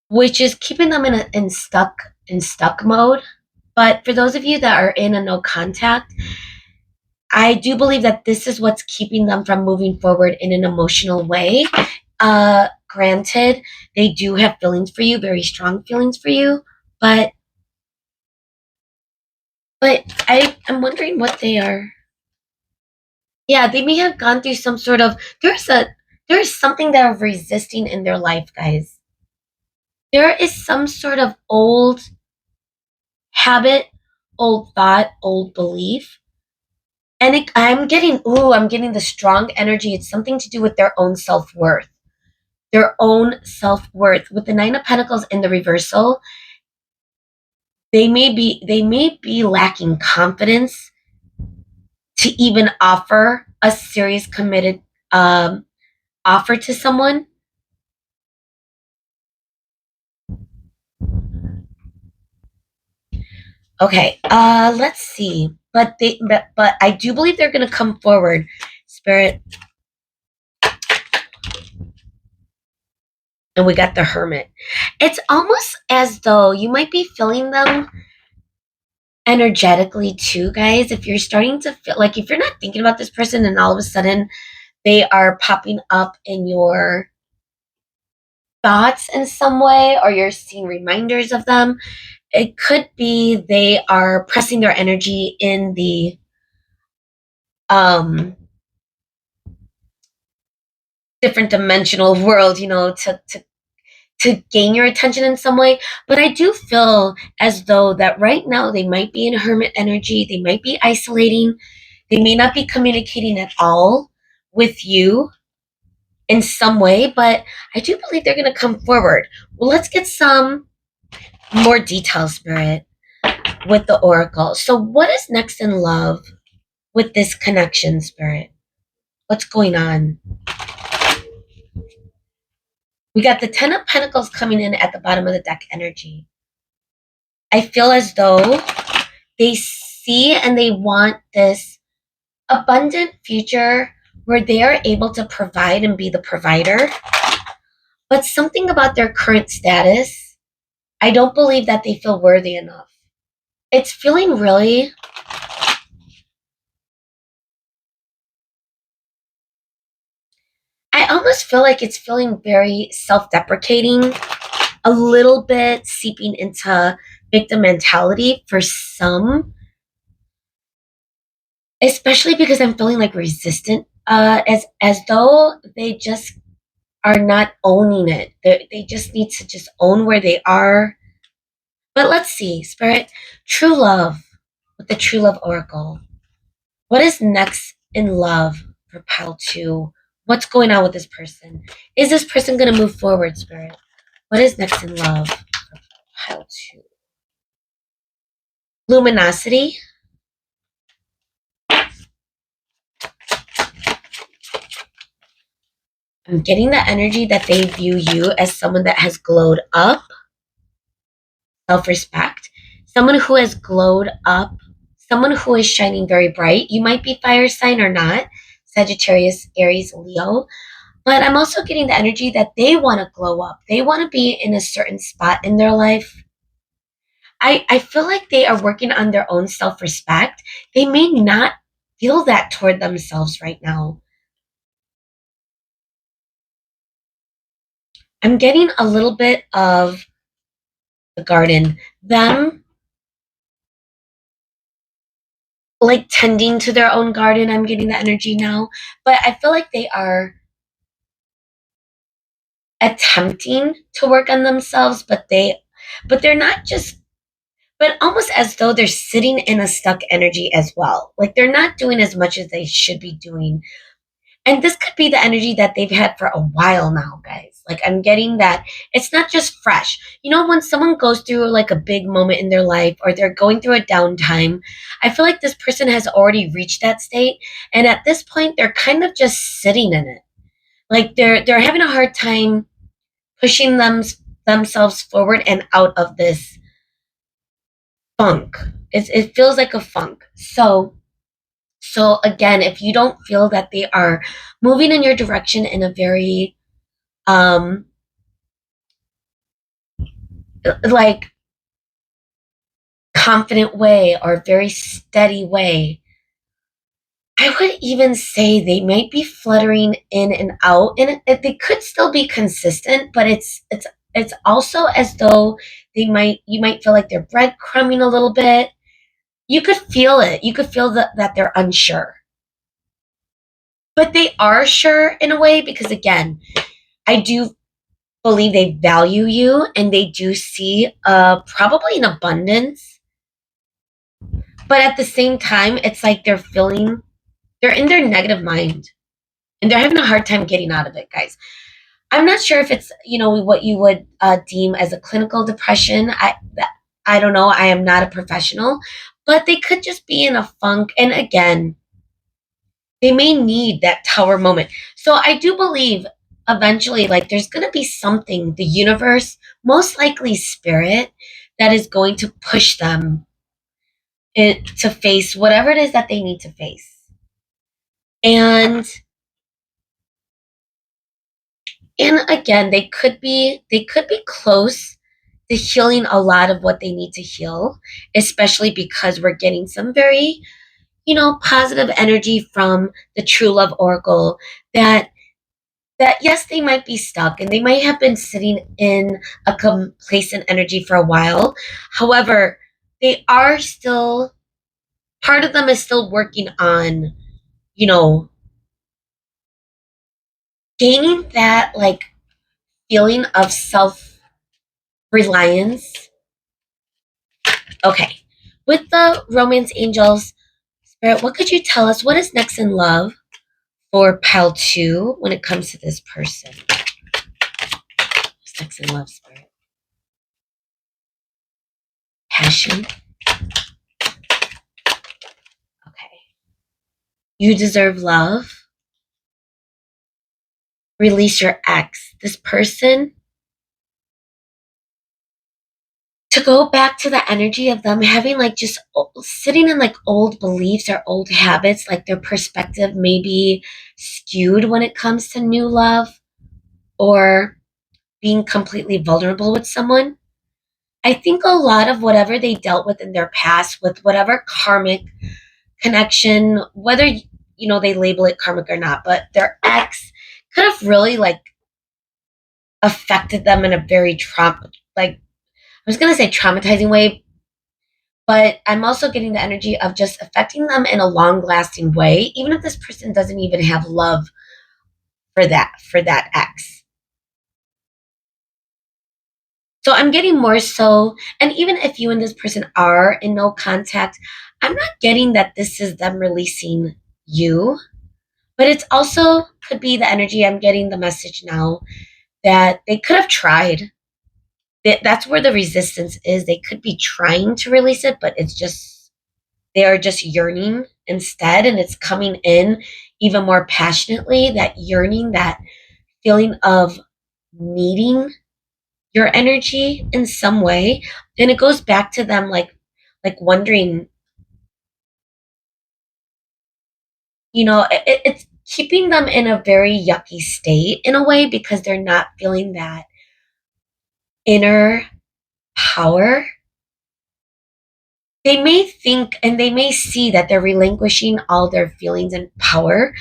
which is keeping them in stuck mode. But for those of you that are in a no contact, I do believe that this is what's keeping them from moving forward in an emotional way. Granted, they do have feelings for you, very strong feelings for you, but I'm wondering what they are. Yeah, they may have gone through some sort of there's something that are resisting in their life, guys. There is some sort of old habit, old thought, old belief. And I'm getting the strong energy. It's something to do with their own self-worth. Their own self-worth. With the Nine of Pentacles in the reversal, they may be lacking confidence to even offer a serious committed offer to someone. Okay, let's see. But I do believe they're gonna come forward, Spirit. And we got the Hermit. It's almost as though you might be feeling them energetically too, guys. If you're starting to feel like if you're not thinking about this person and all of a sudden they are popping up in your thoughts in some way, or you're seeing reminders of them, it could be they are pressing their energy in the um different dimensional world, to gain your attention in some way. But I do feel as though that right now they might be in hermit energy, they might be isolating, they may not be communicating at all with you in some way, but I do believe they're going to come forward. Well, let's get some more details, Spirit, with the Oracle. So, what is next in love with this connection, Spirit? What's going on? We got the Ten of Pentacles coming in at the bottom of the deck energy. I feel as though they see and they want this abundant future where they are able to provide and be the provider. But something about their current status, I don't believe that they feel worthy enough. It's feeling really, I almost feel like it's feeling very self deprecating, a little bit seeping into victim mentality for some, especially because I'm feeling like resistant, as though they just are not owning it. They just need to just own where they are. But let's see, Spirit, true love with the True Love Oracle. What is next in love for Pile 2? What's going on with this person? Is this person going to move forward, Spirit? What is next in love for Pile 2? Luminosity. I'm getting the energy that they view you as someone that has glowed up, self-respect, someone who has glowed up, someone who is shining very bright. You might be fire sign or not, Sagittarius, Aries, Leo, but I'm also getting the energy that they want to glow up. They want to be in a certain spot in their life. I feel like they are working on their own self-respect. They may not feel that toward themselves right now. I'm getting a little bit of the garden, them like tending to their own garden. I'm getting the energy now, but I feel like they are attempting to work on themselves, but they're not just but almost as though they're sitting in a stuck energy as well. Like they're not doing as much as they should be doing. And this could be the energy that they've had for a while now, guys. Like I'm getting that it's not just fresh. You know, when someone goes through like a big moment in their life or they're going through a downtime, I feel like this person has already reached that state. And at this point, they're kind of just sitting in it. Like they're having a hard time pushing themselves forward and out of this funk. It feels like a funk. So again, if you don't feel that they are moving in your direction in a very um like confident way or very steady way, I would even say they might be fluttering in and out, and they could still be consistent, but it's also as though you might feel like they're breadcrumbing a little bit. You could feel it. You could feel that they're unsure, but they are sure in a way because again, I do believe they value you and they do see probably an abundance, but at the same time, it's like they're in their negative mind and they're having a hard time getting out of it, guys. I'm not sure if it's what you would deem as a clinical depression. I don't know. I am not a professional, but they could just be in a funk. And again, they may need that tower moment. So I do believe eventually, like, there's going to be something, the universe, most likely spirit, that is going to push them to face whatever it is that they need to face. And again, they could be close to healing a lot of what they need to heal, especially because we're getting some very, positive energy from the true love oracle that yes, they might be stuck and they might have been sitting in a complacent energy for a while. However, they are still, part of them is still working on, you know, gaining that like feeling of self reliance. Okay. With the romance angels, Spirit, what could you tell us? What is next in love for pile two when it comes to this person? What's next in love, Spirit? Passion. Okay. You deserve love. Release your ex. This person, to go back to the energy of them having like just sitting in like old beliefs or old habits, like their perspective may be skewed when it comes to new love or being completely vulnerable with someone. I think a lot of whatever they dealt with in their past, with whatever karmic connection, whether they label it karmic or not, but their ex could have really like affected them in a very like I was gonna say traumatizing way, but I'm also getting the energy of just affecting them in a long lasting way, even if this person doesn't even have love for that ex. So I'm getting more so, and even if you and this person are in no contact, I'm not getting that this is them releasing you, but it's also could be the energy. I'm getting the message now that they could have tried. That's where the resistance is. They could be trying to release it, but it's just they are just yearning instead, and it's coming in even more passionately. That yearning, that feeling of needing your energy in some way, and it goes back to them like wondering, it's keeping them in a very yucky state in a way because they're not feeling that inner power. They may think and they may see that they're relinquishing all their feelings and power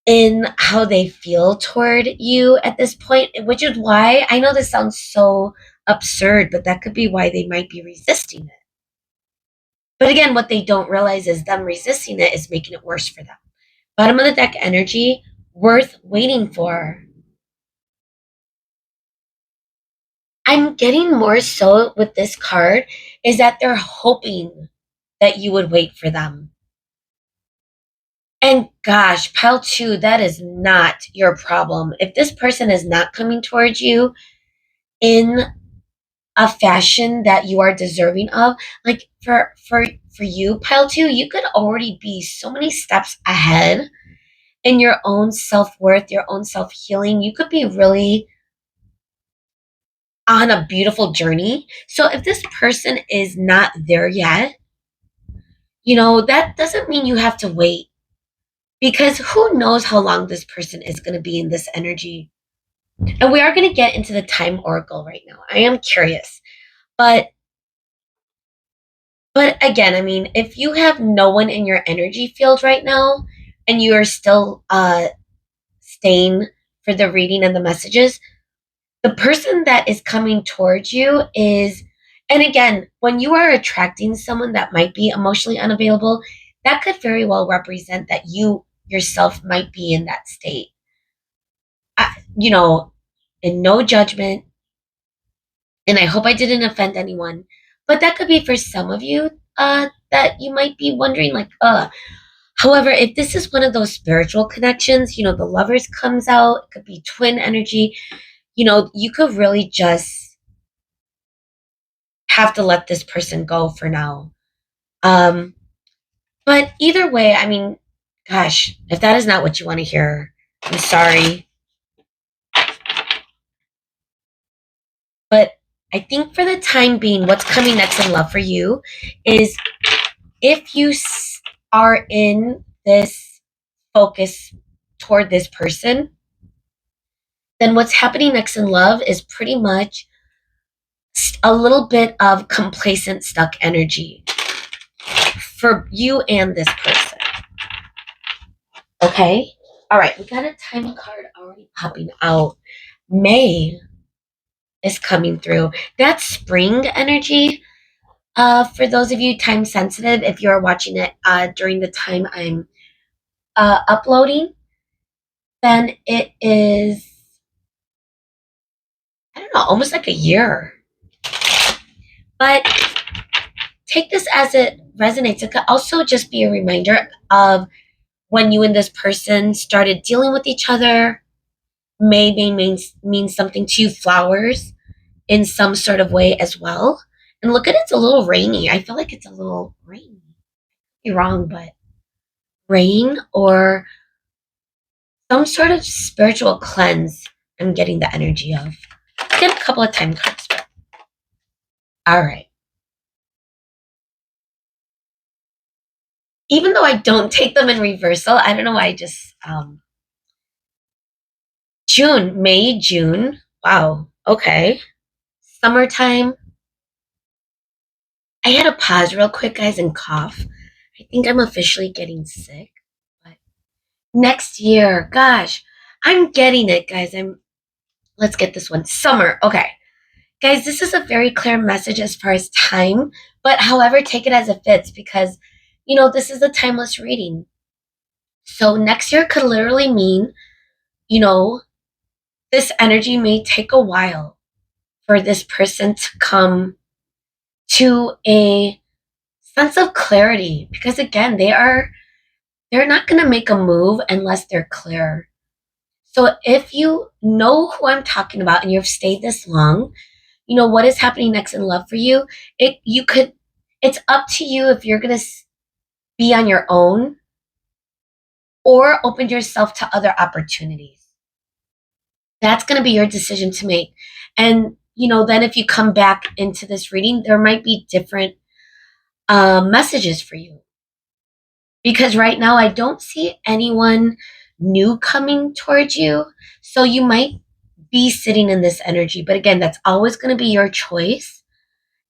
in how they feel toward you at this point, which is why I know this sounds so absurd, but that could be why they might be resisting it. But again, what they don't realize is them resisting it is making it worse for them. Bottom of the deck energy, worth waiting for. I'm getting more so with this card is that they're hoping that you would wait for them. And gosh, pile two, that is not your problem. If this person is not coming towards you in a fashion that you are deserving of, like for you, pile two, you could already be so many steps ahead in your own self-worth, your own self-healing. You could be really on a beautiful journey. So if this person is not there yet, that doesn't mean you have to wait, because who knows how long this person is going to be in this energy. And we are going to get into the time oracle right now. I am curious. But again, I mean, if you have no one in your energy field right now and you are still staying for the reading and the messages, the person that is coming towards you is, and again, when you are attracting someone that might be emotionally unavailable, that could very well represent that you yourself might be in that state. You know, in no judgment, and I hope I didn't offend anyone, but that could be for some of you that you might be wondering, like, However, if this is one of those spiritual connections, the lovers comes out, it could be twin energy, you could really just have to let this person go for now. Um, but either way, I mean, gosh, if that is not what you want to hear, I'm sorry. But I think for the time being, what's coming next in love for you is if you are in this focus toward this person, then what's happening next in love is pretty much a little bit of complacent, stuck energy for you and this person. Okay? All right, we got a time card already popping out. May is coming through. That's spring energy. For those of you time sensitive, if you're watching it during the time I'm uploading, then it is, I don't know, almost like a year. But take this as it resonates. It could also just be a reminder of when you and this person started dealing with each other. May means something to you, flowers in some sort of way as well. And look at it, it's a little rainy. I feel like it's a little rainy. You're wrong, but rain or some sort of spiritual cleanse. I'm getting the energy of. Let's get a couple of time cards. All right. Even though I don't take them in reversal, I don't know why I just June, May, June. Wow. Okay. Summertime. I had to pause real quick, guys, and cough. I think I'm officially getting sick. But next year, gosh, I'm getting it, guys. Let's get this one. Summer. Okay. Guys, this is a very clear message as far as time, but however, take it as it fits because, this is a timeless reading. So next year could literally mean, this energy may take a while for this person to come to a sense of clarity because again, they're not going to make a move unless they're clear. So if you know who I'm talking about and you've stayed this long, what is happening next in love for you. It's up to you if you're going to be on your own or open yourself to other opportunities. That's going to be your decision to make. And, then if you come back into this reading, there might be different messages for you. Because right now I don't see anyone new coming towards you. So you might be sitting in this energy. But again, that's always going to be your choice.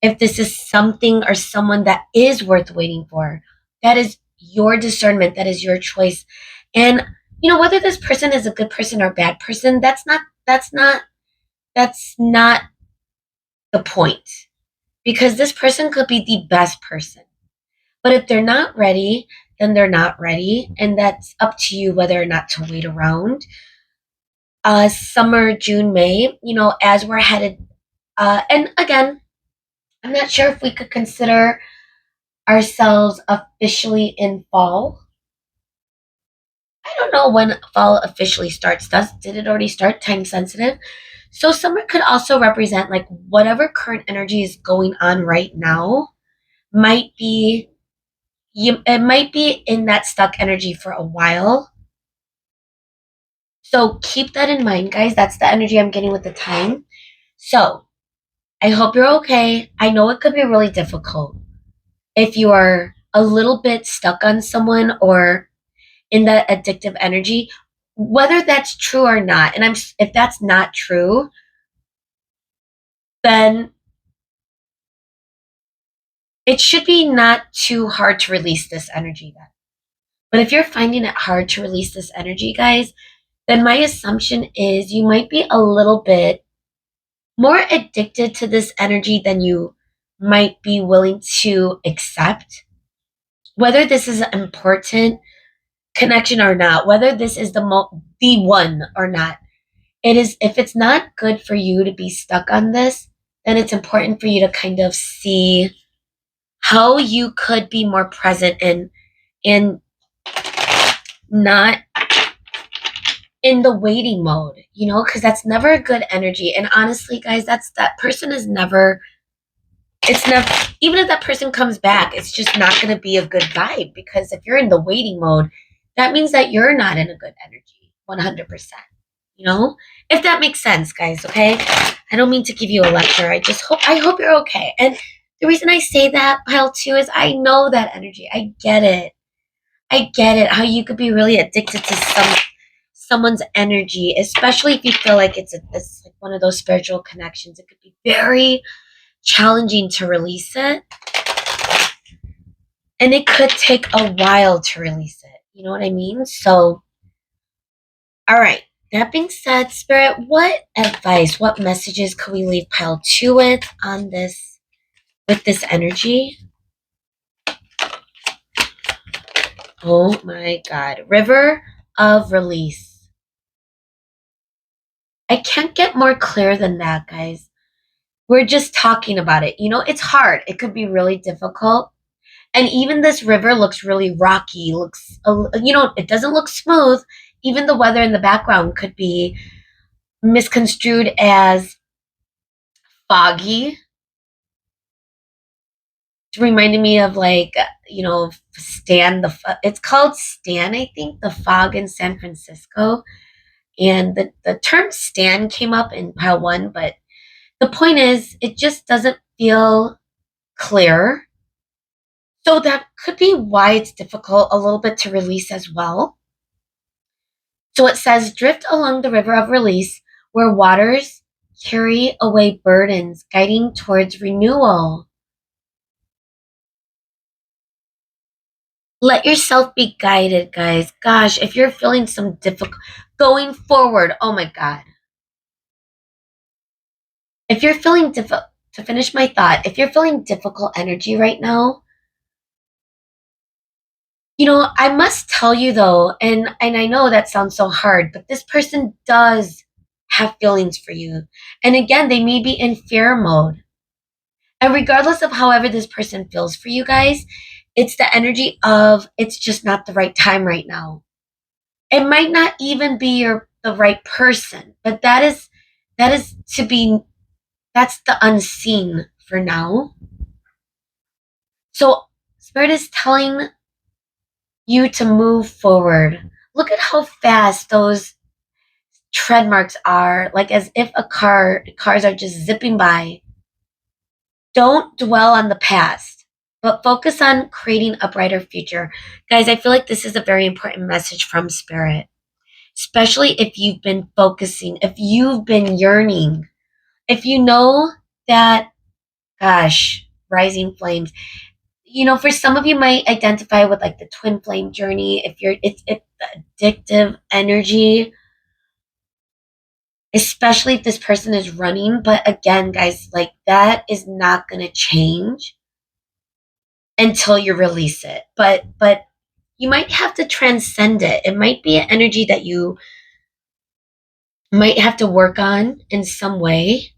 If this is something or someone that is worth waiting for, that is your discernment. That is your choice. And, whether this person is a good person or a bad person, that's not the point, because this person could be the best person. But if they're not ready, then they're not ready. And that's up to you whether or not to wait around. Summer, June, May, as we're headed. And again, I'm not sure if we could consider ourselves officially in fall. I don't know when fall officially starts. Did it already start? Time sensitive. So summer could also represent like whatever current energy is going on right now might be it might be in that stuck energy for a while. So keep that in mind, guys. That's the energy I'm getting with the time. So I hope you're okay. I know it could be really difficult if you are a little bit stuck on someone or in that addictive energy, whether that's true or not. And if that's not true, then it should be not too hard to release this energy then. But if you're finding it hard to release this energy, guys, then my assumption is you might be a little bit more addicted to this energy than you might be willing to accept. Whether this is an important connection or not, whether this is the one or not, it is. If it's not good for you to be stuck on this, then it's important for you to kind of see how you could be more present and not in the waiting mode, because that's never a good energy. And honestly, guys, that person is never, it's never, even if that person comes back, it's just not going to be a good vibe, because if you're in the waiting mode, that means that you're not in a good energy 100%. If that makes sense, guys. Okay, I don't mean to give you a lecture. I hope you're okay. And the reason I say that, pile two, is I know that energy. I get it, how you could be really addicted to someone's energy, especially if you feel like it's like one of those spiritual connections. It could be very challenging to release it, and it could take a while to release it. You know what I mean? So, all right. That being said, Spirit, what advice, what messages could we leave pile two with this energy? Oh my God. River of release. I can't get more clear than that, guys. We're just talking about it. It's hard. It could be really difficult. And even this river looks really rocky, it doesn't look smooth. Even the weather in the background could be misconstrued as foggy. It's reminding me of like, it's called Stan, I think, the fog in San Francisco. And the term Stan came up in pile one, but the point is, it just doesn't feel clear. So that could be why it's difficult a little bit to release as well. So it says, drift along the river of release where waters carry away burdens, guiding towards renewal. Let yourself be guided, guys. Gosh, if you're feeling some difficult going forward, oh my God. If you're feeling difficult, to finish my thought, if you're feeling difficult energy right now, I must tell you though, and I know that sounds so hard, but this person does have feelings for you. And again, they may be in fear mode. And regardless of however this person feels for you guys, it's the energy of it's just not the right time right now. It might not even be the right person, but that is that's the unseen for now. So Spirit is telling you to move forward. Look at how fast those tread marks are, like as if cars are just zipping by. Don't dwell on the past, but focus on creating a brighter future. Guys, I feel like this is a very important message from Spirit, especially if you've been focusing, if you've been yearning, if you know that, gosh, rising flames. For some of you might identify with like the twin flame journey. If you're, it's the addictive energy. especially if this person is running. But again, guys, like that is not going to change until you release it. But you might have to transcend it. It might be an energy that you might have to work on in some way.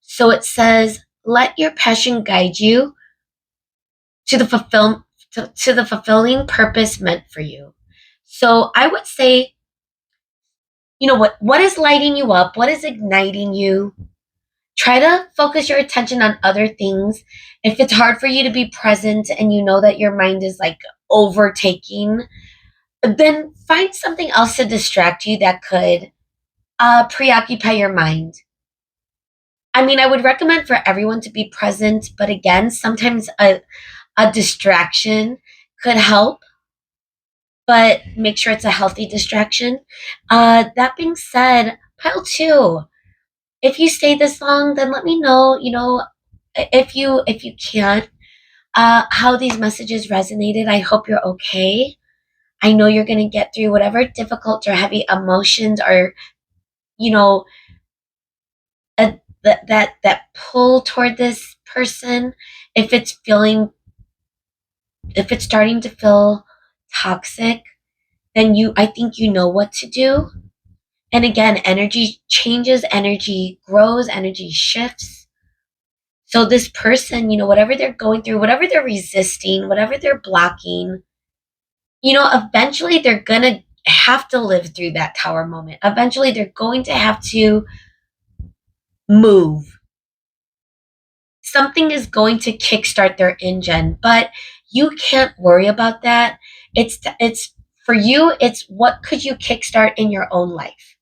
So it says, let your passion guide you to the to the fulfilling purpose meant for you. So I would say, what is lighting you up? What is igniting you? Try to focus your attention on other things. If it's hard for you to be present and you know that your mind is like overtaking, then find something else to distract you that could preoccupy your mind. I mean, I would recommend for everyone to be present, but again, sometimes a distraction could help, but make sure it's a healthy distraction. That being said, pile two. If you stay this long, then let me know. If you can't, how these messages resonated. I hope you're okay. I know you're gonna get through whatever difficult or heavy emotions or you know that pull toward this person. If it's feeling, if it's starting to feel toxic, then I think you know what to do. And again, energy changes, energy grows, energy shifts. So this person, whatever they're going through, whatever they're resisting, whatever they're blocking, eventually they're going to have to live through that tower moment. Eventually they're going to have to move. Something is going to kickstart their engine, but you can't worry about that. It's for you, it's what could you kickstart in your own life?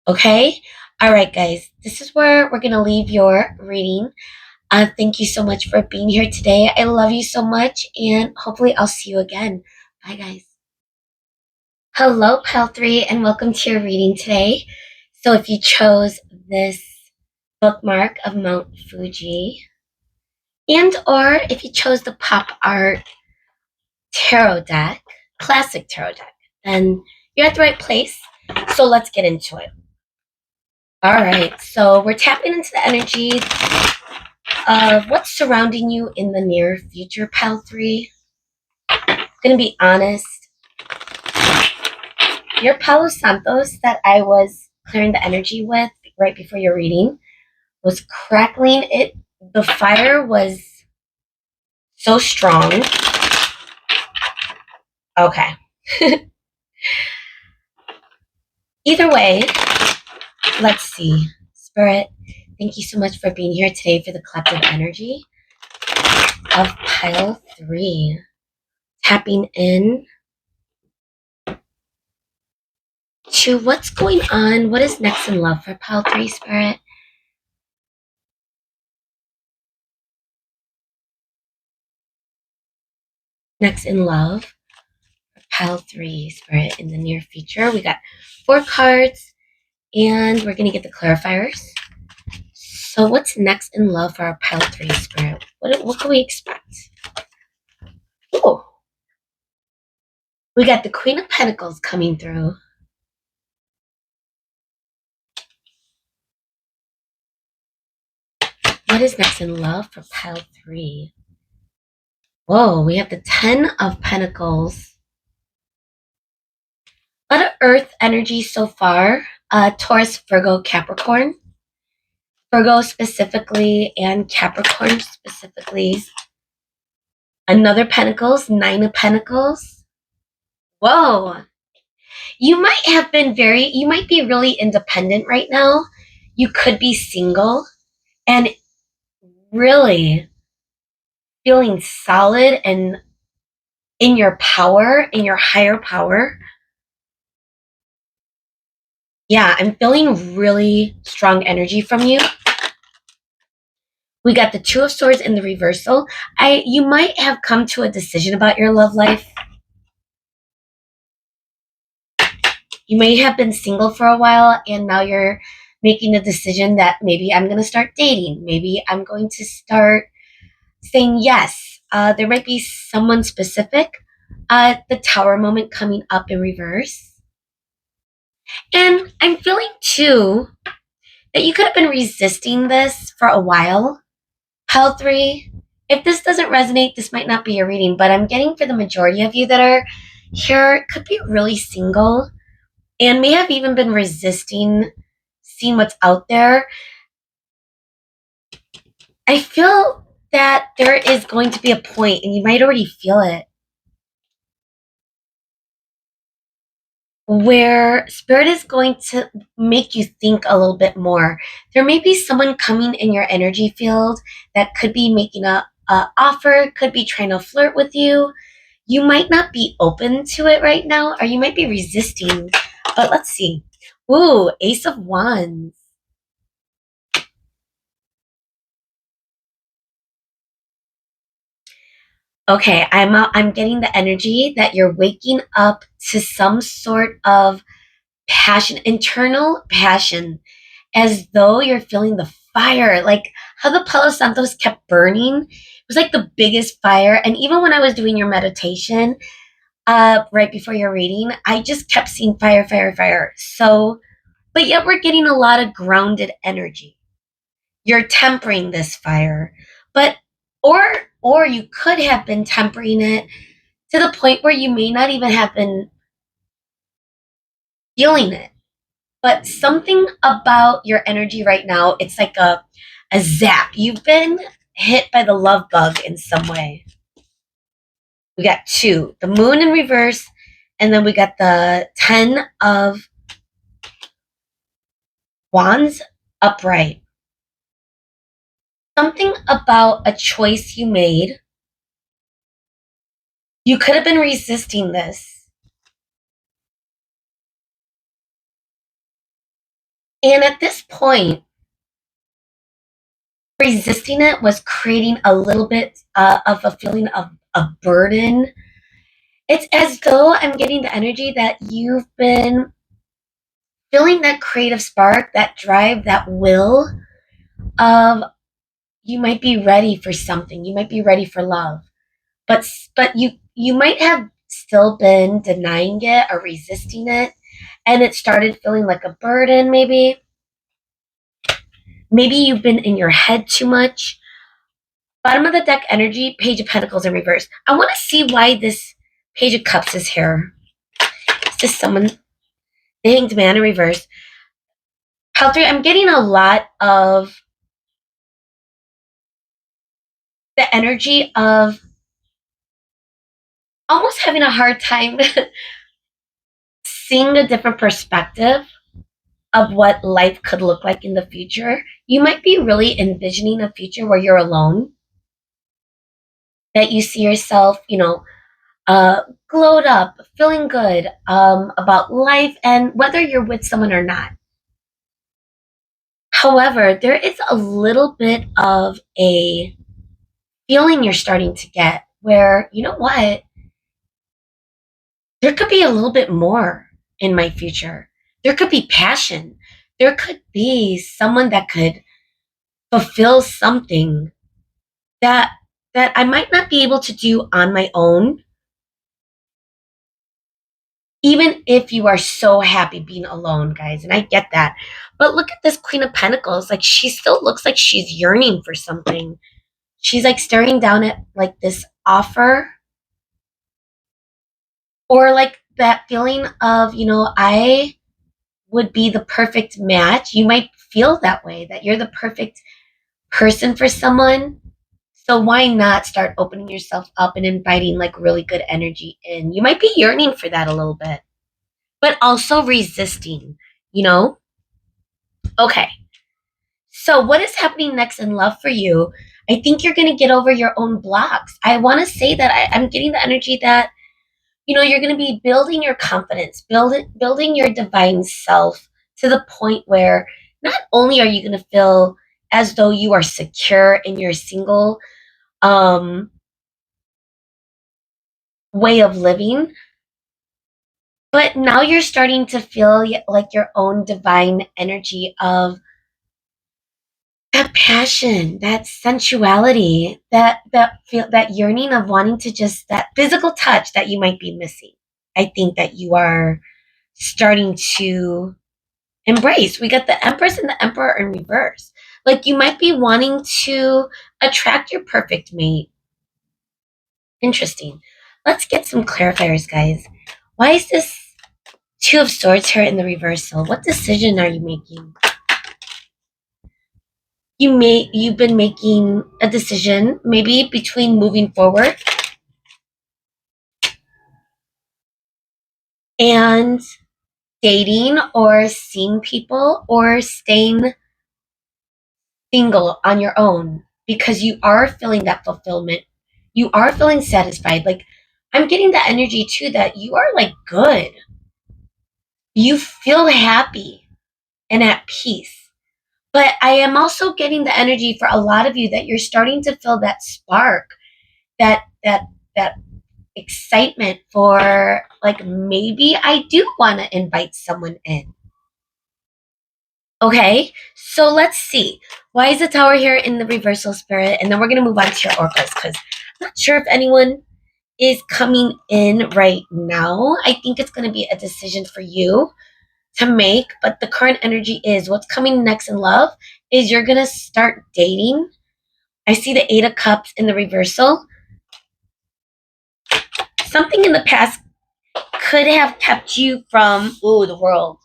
Okay? All right, guys. This is where we're going to leave your reading. Thank you so much for being here today. I love you so much, and hopefully, I'll see you again. Bye, guys. Hello, Pal 3, and welcome to your reading today. So, if you chose this bookmark of Mount Fuji, and or if you chose the pop art tarot deck, classic tarot deck, then you're at the right place. So, let's get into it. All right, so we're tapping into the energy of what's surrounding you in the near future, Pal 3. I'm gonna be honest. Your Palo Santos that I was clearing the energy with right before your reading was crackling. The fire was so strong. Okay. Either way, let's see. Spirit, thank you so much for being here today for the collective energy of Pile 3. Tapping in to what's going on. What is next in love for Pile 3, Spirit? Next in love for Pile 3, Spirit, in the near future. We got 4 cards, and we're going to get the clarifiers. So what's next in love for our Pile 3, Spirit? What can we expect? Oh, we got the Queen of Pentacles coming through. What is next in love for Pile 3? Whoa, we have the 10 of Pentacles. A lot of Earth energy so far. Taurus, Virgo, Capricorn. Virgo specifically and Capricorn specifically. Another Pentacles, 9 of Pentacles. Whoa. You might be really independent right now. You could be single and really feeling solid and in your power, in your higher power. Yeah, I'm feeling really strong energy from you. We got the 2 of Swords in the reversal. You might have come to a decision about your love life. You may have been single for a while and now you're making a decision that maybe I'm going to start dating. Maybe I'm going to start saying yes. There might be someone specific. The Tower moment coming up in reverse. And I'm feeling too that you could have been resisting this for a while. Pile 3, if this doesn't resonate, this might not be your reading, but I'm getting for the majority of you that are here, could be really single and may have even been resisting seeing what's out there. I feel that there is going to be a point, and you might already feel it, where spirit is going to make you think a little bit more. There may be someone coming in your energy field that could be making a offer, could be trying to flirt with you. You might not be open to it right now, or you might be resisting. But let's see. Ooh, Ace of Wands. Okay, I'm getting the energy that you're waking up to some sort of passion, internal passion, as though you're feeling the fire, like how the Palo Santos kept burning. It was like the biggest fire. And even when I was doing your meditation, right before your reading, I just kept seeing fire, fire, fire. So, but yet we're getting a lot of grounded energy. You're tempering this fire, but or or you could have been tempering it to the point where you may not even have been feeling it. But something about your energy right now, it's like a zap. You've been hit by the love bug in some way. We got 2, the moon in reverse, and then we got the 10 of wands upright. Something about a choice you made. You could have been resisting this. And at this point, resisting it was creating a little bit of a feeling of a burden. It's as though I'm getting the energy that you've been feeling that creative spark, that drive, that will of you might be ready for something. You might be ready for love. But you might have still been denying it or resisting it, and it started feeling like a burden. Maybe you've been in your head too much. Bottom of the deck energy, Page of Pentacles in reverse. I want to see why this Page of Cups is here. Is this someone? The Hanged Man in reverse. Pile 3, I'm getting a lot of the energy of almost having a hard time seeing a different perspective of what life could look like in the future. You might be really envisioning a future where you're alone, that you see yourself, glowed up, feeling good about life and whether you're with someone or not. However, there is a little bit of a feeling you're starting to get where, you know what, there could be a little bit more in my future. There could be passion. There could be someone that could fulfill something that I might not be able to do on my own, even if you are so happy being alone, guys. And I get that. But look at this Queen of Pentacles. Like, she still looks like she's yearning for something. She's like staring down at like this offer, or like that feeling of, I would be the perfect match. You might feel that way, that you're the perfect person for someone. So why not start opening yourself up and inviting like really good energy in? You might be yearning for that a little bit, but also resisting, you know? Okay. So what is happening next in love for you? I think you're going to get over your own blocks. I want to say that I'm getting the energy that, you're going to be building your confidence, building your divine self to the point where not only are you going to feel as though you are secure in your single um, way of living, but now you're starting to feel like your own divine energy of that passion, that sensuality, that yearning of wanting to just that physical touch that you might be missing. I think that you are starting to embrace. We got the Empress and the Emperor in reverse. Like you might be wanting to attract your perfect mate. Interesting. Let's get some clarifiers, guys. Why is this Two of Swords here in the reversal? What decision are you making? You've been making a decision maybe between moving forward and dating or seeing people or staying single on your own because you are feeling that fulfillment. You are feeling satisfied. Like I'm getting the energy too that you are like good. You feel happy and at peace. But I am also getting the energy for a lot of you that you're starting to feel that spark, that excitement for like maybe I do want to invite someone in. Okay, so let's see. Why is the tower here in the reversal, spirit? And then we're going to move on to your oracles because I'm not sure if anyone is coming in right now. I think it's going to be a decision for you to make, but the current energy is what's coming next in love is you're going to start dating. I see the Eight of Cups in the reversal. Something in the past could have kept you from, the world.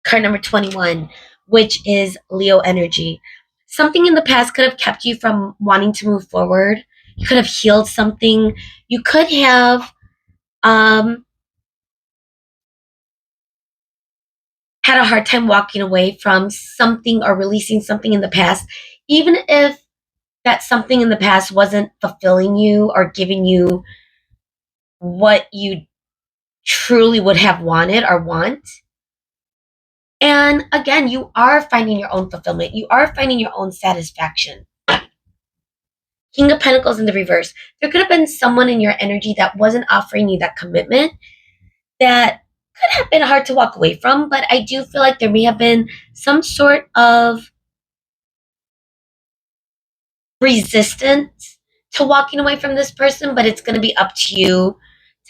Card number 21, which is Leo energy. Something in the past could have kept you from wanting to move forward. You could have healed something. You could have um, had a hard time walking away from something or releasing something in the past, even if that something in the past wasn't fulfilling you or giving you what you truly would have wanted or want. And again, you are finding your own fulfillment. You are finding your own satisfaction. King of Pentacles in the reverse. There could have been someone in your energy that wasn't offering you that commitment that could have been hard to walk away from, but I do feel like there may have been some sort of resistance to walking away from this person, but it's going to be up to you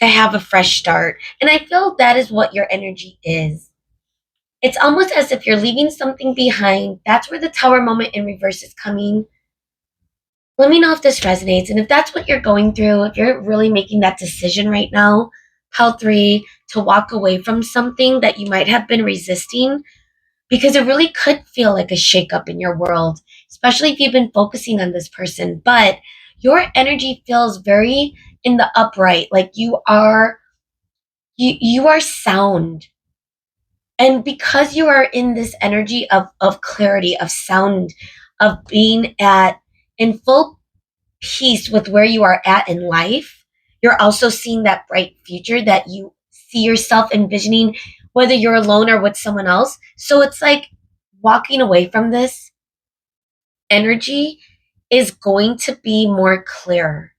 to have a fresh start. And I feel that is what your energy is. It's almost as if you're leaving something behind. That's where the tower moment in reverse is coming. Let me know if this resonates. And if that's what you're going through, if you're really making that decision right now, pile three, to walk away from something that you might have been resisting, because it really could feel like a shakeup in your world, especially if you've been focusing on this person. But your energy feels very in the upright, like you are sound. And because you are in this energy of clarity, of sound, of being at in full peace with where you are at in life, you're also seeing that bright future that you see yourself envisioning, whether you're alone or with someone else. So it's like walking away from this energy is going to be more clear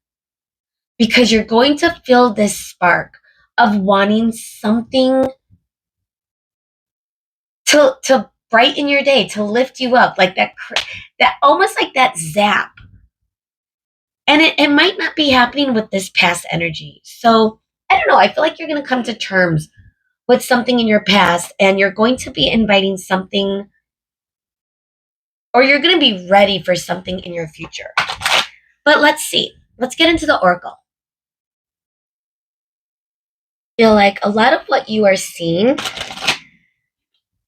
because you're going to feel this spark of wanting something to brighten your day, to lift you up, like that almost like that zap. And it might not be happening with this past energy. So I don't know. I feel like you're going to come to terms with something in your past and you're going to be inviting something or you're going to be ready for something in your future. But let's see. Let's get into the oracle. I feel like a lot of what you are seeing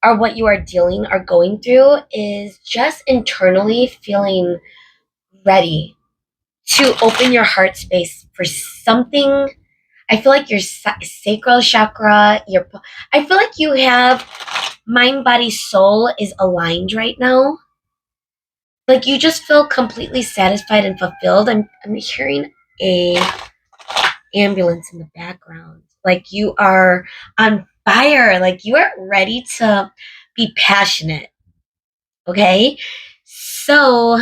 or what you are dealing or going through is just internally feeling ready to open your heart space for something. I feel like your sacral chakra, I feel like you have mind, body, soul is aligned right now. Like you just feel completely satisfied and fulfilled. I'm hearing a ambulance in the background. Like you are on fire. Like you are ready to be passionate. Okay. So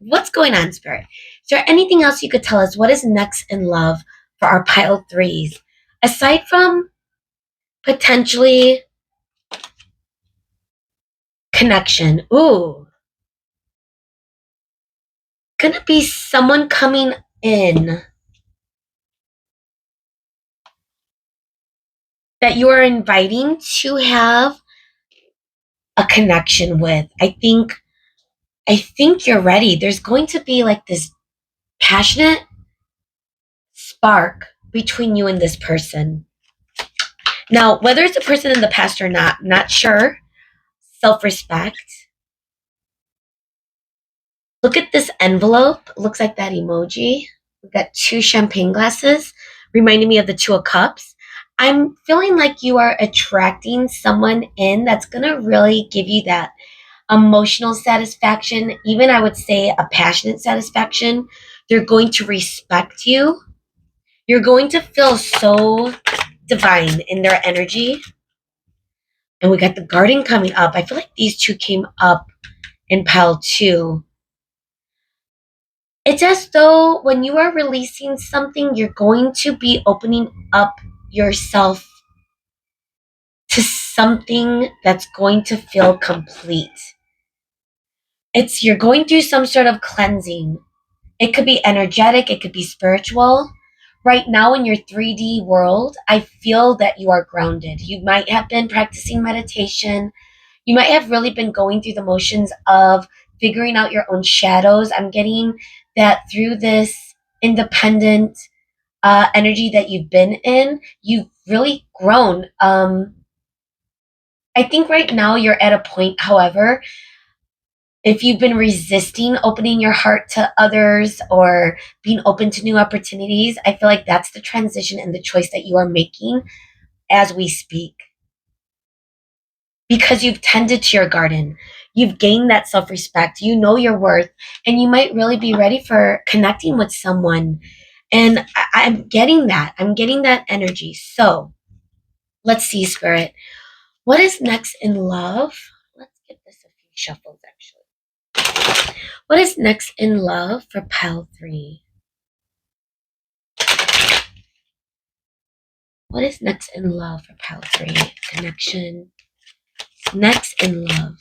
what's going on, Spirit? Is there anything else you could tell us? What is next in love for our pile threes? Aside from potentially connection. Ooh, gonna be someone coming in that you are inviting to have a connection with. I think you're ready. There's going to be like this passionate spark between you and this person. Now, whether it's a person in the past or not, not sure. Self-respect. Look at this envelope. It looks like that emoji. We've got two champagne glasses, reminding me of the Two of Cups. I'm feeling like you are attracting someone in that's going to really give you that emotional satisfaction, even I would say a passionate satisfaction. They're going to respect you. You're going to feel so divine in their energy. And we got the garden coming up. I feel like these two came up in pile two. It's as though when you are releasing something, you're going to be opening up yourself to something that's going to feel complete. It's you're going through some sort of cleansing. It could be energetic, it could be spiritual. Right now in your 3D world, I feel that you are grounded. You might have been practicing meditation. You might have really been going through the motions of figuring out your own shadows. I'm getting that through this independent energy that you've been in, you've really grown. I think right now you're at a point, however, if you've been resisting opening your heart to others or being open to new opportunities, I feel like that's the transition and the choice that you are making as we speak. Because you've tended to your garden, you've gained that self respect, you know your worth, and you might really be ready for connecting with someone. And I'm getting that. I'm getting that energy. So let's see, Spirit. What is next in love? Let's give this a few shuffles, actually. What is next in love for pile three? What is next in love for pile three? Connection. Next in love.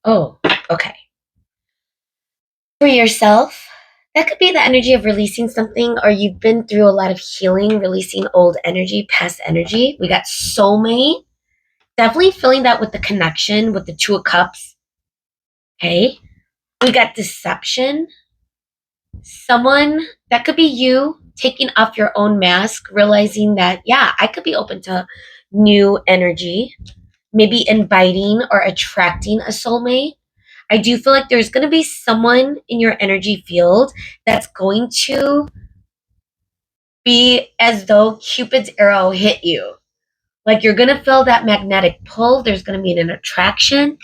Oh, okay. For yourself, that could be the energy of releasing something, or you've been through a lot of healing, releasing old energy, past energy. We got soulmate. Definitely feeling that with the connection with the Two of Cups. Okay. We got deception. Someone that could be you taking off your own mask, realizing that, yeah, I could be open to new energy, maybe inviting or attracting a soulmate. I do feel like there's going to be someone in your energy field that's going to be as though Cupid's arrow hit you. Like you're going to feel that magnetic pull. There's going to be an attraction.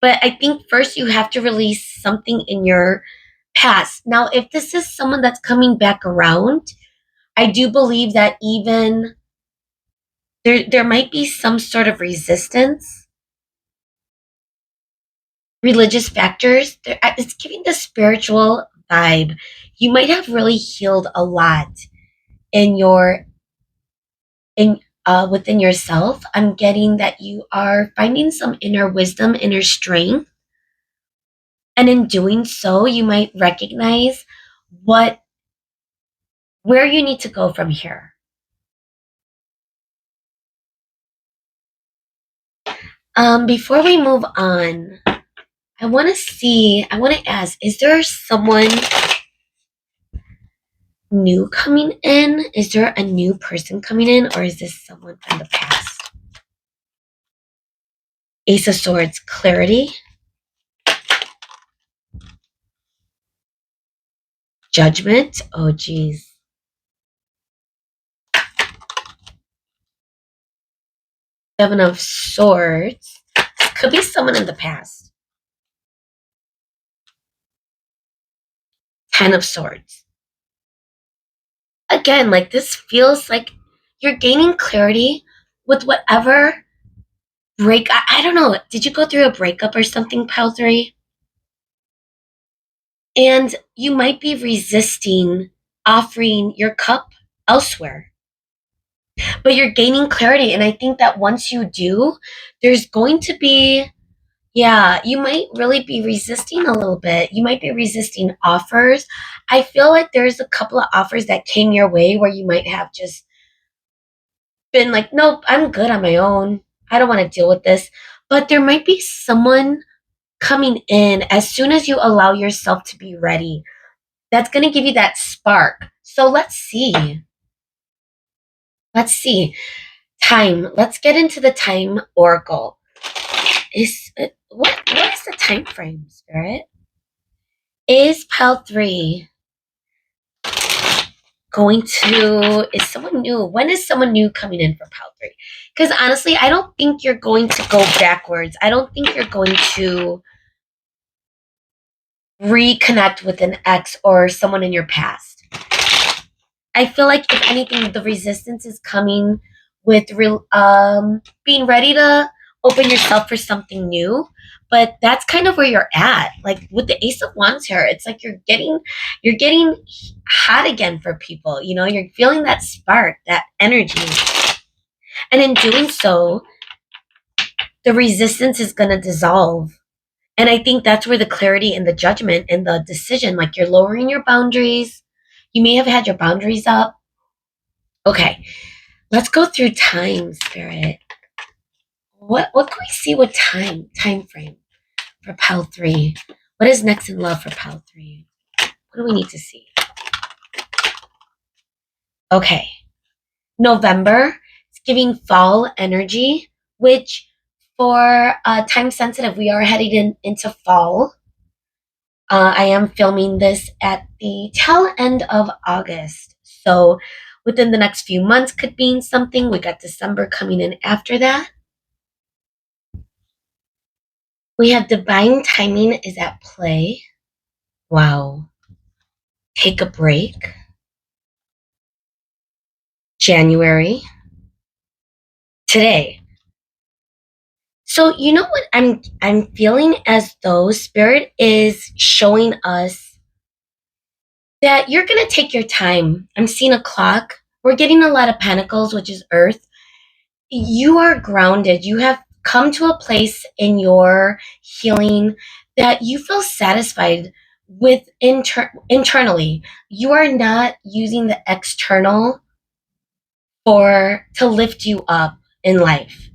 But I think first you have to release something in your past. Now, if this is someone that's coming back around, I do believe that even there might be some sort of resistance, religious factors. It's giving the spiritual vibe. You might have really healed a lot in your in within yourself. I'm getting that you are finding some inner wisdom, inner strength, and in doing so, you might recognize what where you need to go from here. Before we move on, I want to ask, is there someone new coming in? Is there a new person coming in, or is this someone from the past? Ace of Swords, clarity, judgment. Oh, geez. Seven of Swords. Could be someone in the past. Ten of Swords. Again, like this feels like you're gaining clarity with whatever I don't know. Did you go through a breakup or something, pile three? And you might be resisting offering your cup elsewhere. but you're gaining clarity. And I think that once you do, there's going to be, yeah, you might really be resisting a little bit. You might be resisting offers. I feel like there's a couple of offers that came your way where you might have just been like, nope, I'm good on my own. I don't want to deal with this. But there might be someone coming in as soon as you allow yourself to be ready. That's going to give you that spark. So let's see. Let's see. Time. Let's get into the time oracle. Is what is the time frame, Spirit? Is pile 3 going to, is someone new? When is someone new coming in for pile 3? Because honestly, I don't think you're going to go backwards. I don't think you're going to reconnect with an ex or someone in your past. I feel like if anything, the resistance is coming with being ready to open yourself for something new. But that's kind of where you're at. Like with the Ace of Wands here, it's like you're getting hot again for people. You know, you're feeling that spark, that energy. And in doing so, the resistance is gonna dissolve. And I think that's where the clarity and the judgment and the decision, like you're lowering your boundaries. You may have had your boundaries up. Okay, let's go through time, Spirit. What can we see with time frame for pile 3? What is next in love for pile 3? What do we need to see? Okay, November. It's giving fall energy, which for time sensitive, we are heading into fall. I am filming this at the tail end of August. So within the next few months could mean something. We got December coming in after that. We have divine timing is at play. Wow. Take a break. January. Today. So you know what I'm feeling as though Spirit is showing us that you're gonna take your time. I'm seeing a clock. We're getting a lot of pentacles, which is earth. You are grounded. You have come to a place in your healing that you feel satisfied with internally. You are not using the external for to lift you up in life.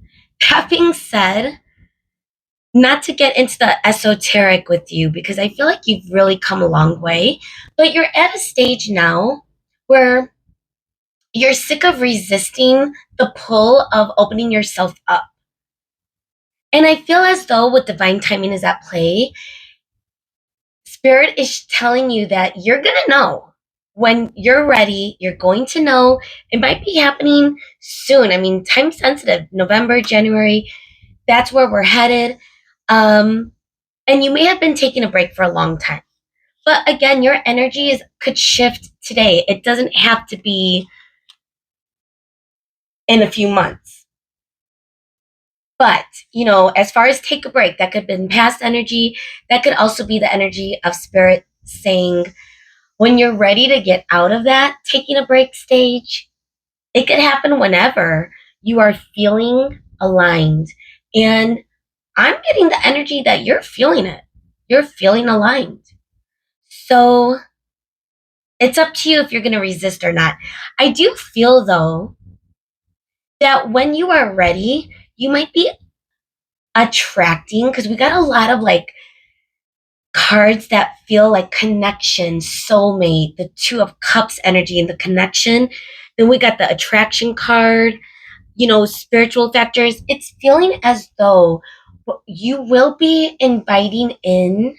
That being said, not to get into the esoteric with you because I feel like you've really come a long way, but you're at a stage now where you're sick of resisting the pull of opening yourself up. And I feel as though with divine timing is at play, Spirit is telling you that you're going to know when you're ready. You're going to know. It might be happening soon. I mean, time sensitive, November, January, that's where we're headed. And you may have been taking a break for a long time. But again, your energy could shift today. It doesn't have to be in a few months. But, you know, as far as take a break, that could have been past energy. That could also be the energy of Spirit saying, when you're ready to get out of that taking a break stage, it could happen whenever you are feeling aligned. And I'm getting the energy that you're feeling it. You're feeling aligned. So it's up to you if you're going to resist or not. I do feel, though, that when you are ready, you might be attracting, because we got a lot of like cards that feel like connection, soulmate, the Two of Cups energy and the connection. Then we got the attraction card, you know, spiritual factors. It's feeling as though you will be inviting in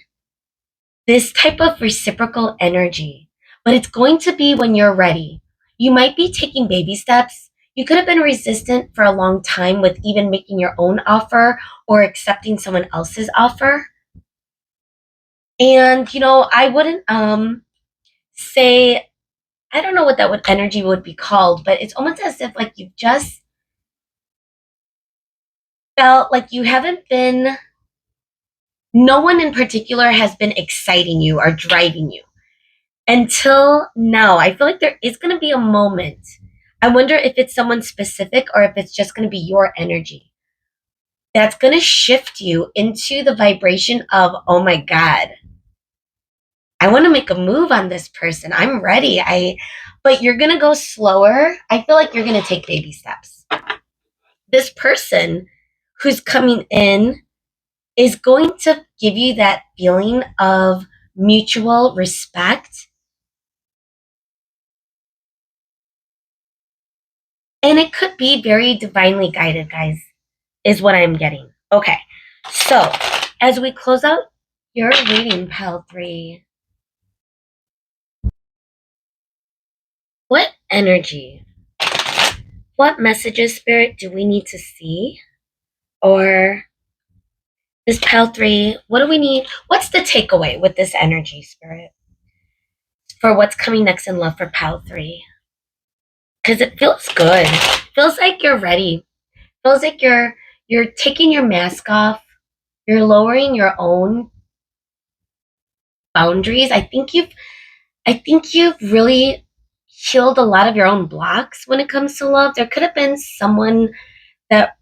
this type of reciprocal energy, but it's going to be when you're ready. You might be taking baby steps. You could have been resistant for a long time with even making your own offer or accepting someone else's offer. And, you know, I wouldn't say, I don't know what that would energy would be called, but it's almost as if like you've just felt like you haven't been, no one in particular has been exciting you or driving you until now. I feel like there is going to be a moment. I wonder if it's someone specific or if it's just going to be your energy that's going to shift you into the vibration of, oh my God, I want to make a move on this person. I'm ready. But you're going to go slower. I feel like you're going to take baby steps. This person who's coming in is going to give you that feeling of mutual respect. And it could be very divinely guided, guys, is what I'm getting. Okay. So, as we close out your reading, pile 3, what energy, what messages, Spirit, do we need to see? Or this pile 3, what do we need? What's the takeaway with this energy, Spirit, for what's coming next in love for pile 3? Because it feels good. Feels like you're ready. Feels like you're taking your mask off. You're lowering your own boundaries. I think you've really healed a lot of your own blocks when it comes to love. There could have been someone that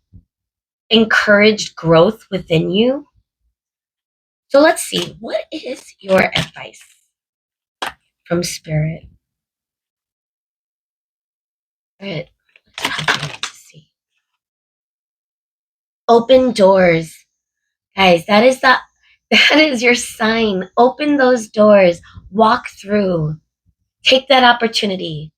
encouraged growth within you. So let's see, what is your advice from Spirit? Spirit, let's see. Open doors. Guys, that is your sign. Open those doors. Walk through. Take that opportunity.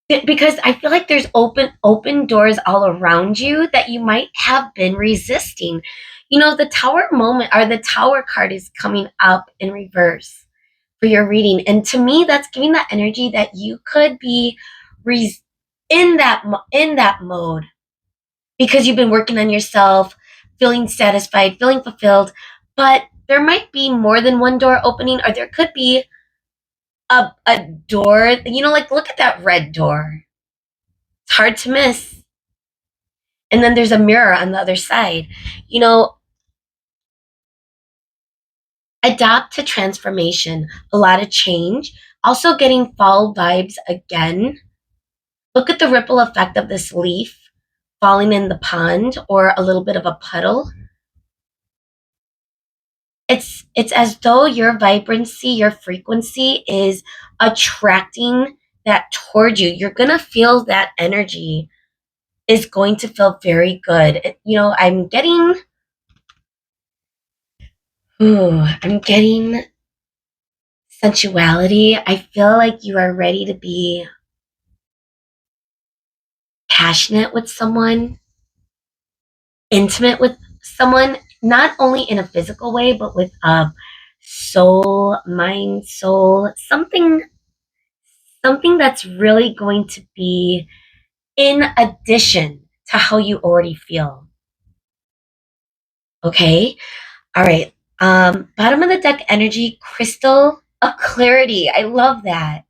Because I feel like there's open doors all around you that you might have been resisting. You know, the tower moment or the tower card is coming up in reverse for your reading. And to me, that's giving that energy that you could be res- in that mode because you've been working on yourself, feeling satisfied, feeling fulfilled. But there might be more than one door opening, or there could be a door, like look at that red door. It's hard to miss. And then there's a mirror on the other side. You know, adapt to transformation, a lot of change. Also getting fall vibes again. Look at the ripple effect of this leaf falling in the pond or a little bit of a puddle. It's as though your vibrancy, your frequency is attracting that toward you. You're going to feel that energy is going to feel very good. I'm getting sensuality. I feel like you are ready to be passionate with someone, intimate with someone, not only in a physical way, but with a soul, mind, soul, something that's really going to be in addition to how you already feel. Okay? All right. Bottom of the deck energy, crystal of clarity. I love that.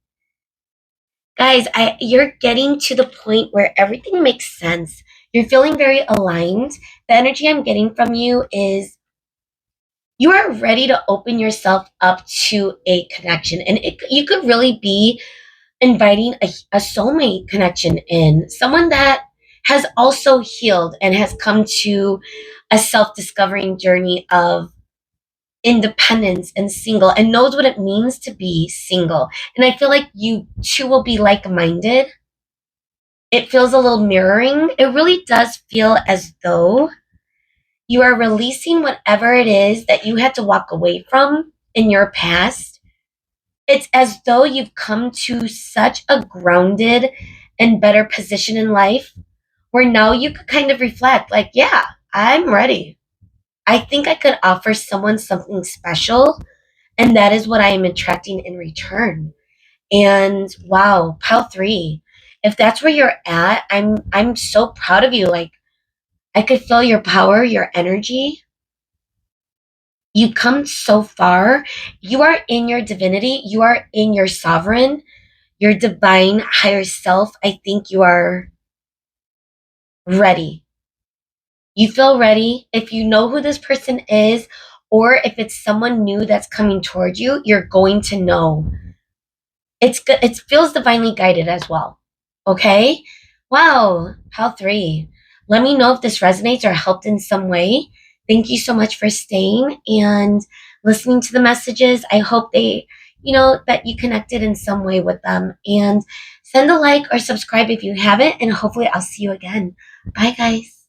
Guys, you're getting to the point where everything makes sense. You're feeling very aligned. The energy I'm getting from you is you are ready to open yourself up to a connection. And you could really be inviting a soulmate connection in, someone that has also healed and has come to a self-discovering journey of independence and single and knows what it means to be single. And I feel like you two will be like-minded. It feels a little mirroring. It really does feel as though you are releasing whatever it is that you had to walk away from in your past. It's as though you've come to such a grounded and better position in life where now you could kind of reflect like, yeah, I'm ready. I think I could offer someone something special, and that is what I am attracting in return. And wow, pile 3. If that's where you're at, I'm so proud of you. Like I could feel your power, your energy. You come so far. You are in your divinity. You are in your sovereign, your divine higher self. I think you are ready. You feel ready. If you know who this person is, or if it's someone new that's coming toward you, you're going to know. It's good. It feels divinely guided as well. Okay? Wow, pile three. Let me know if this resonates or helped in some way. Thank you so much for staying and listening to the messages. I hope that you connected in some way with them. And send a like or subscribe if you haven't. And hopefully, I'll see you again. Bye, guys.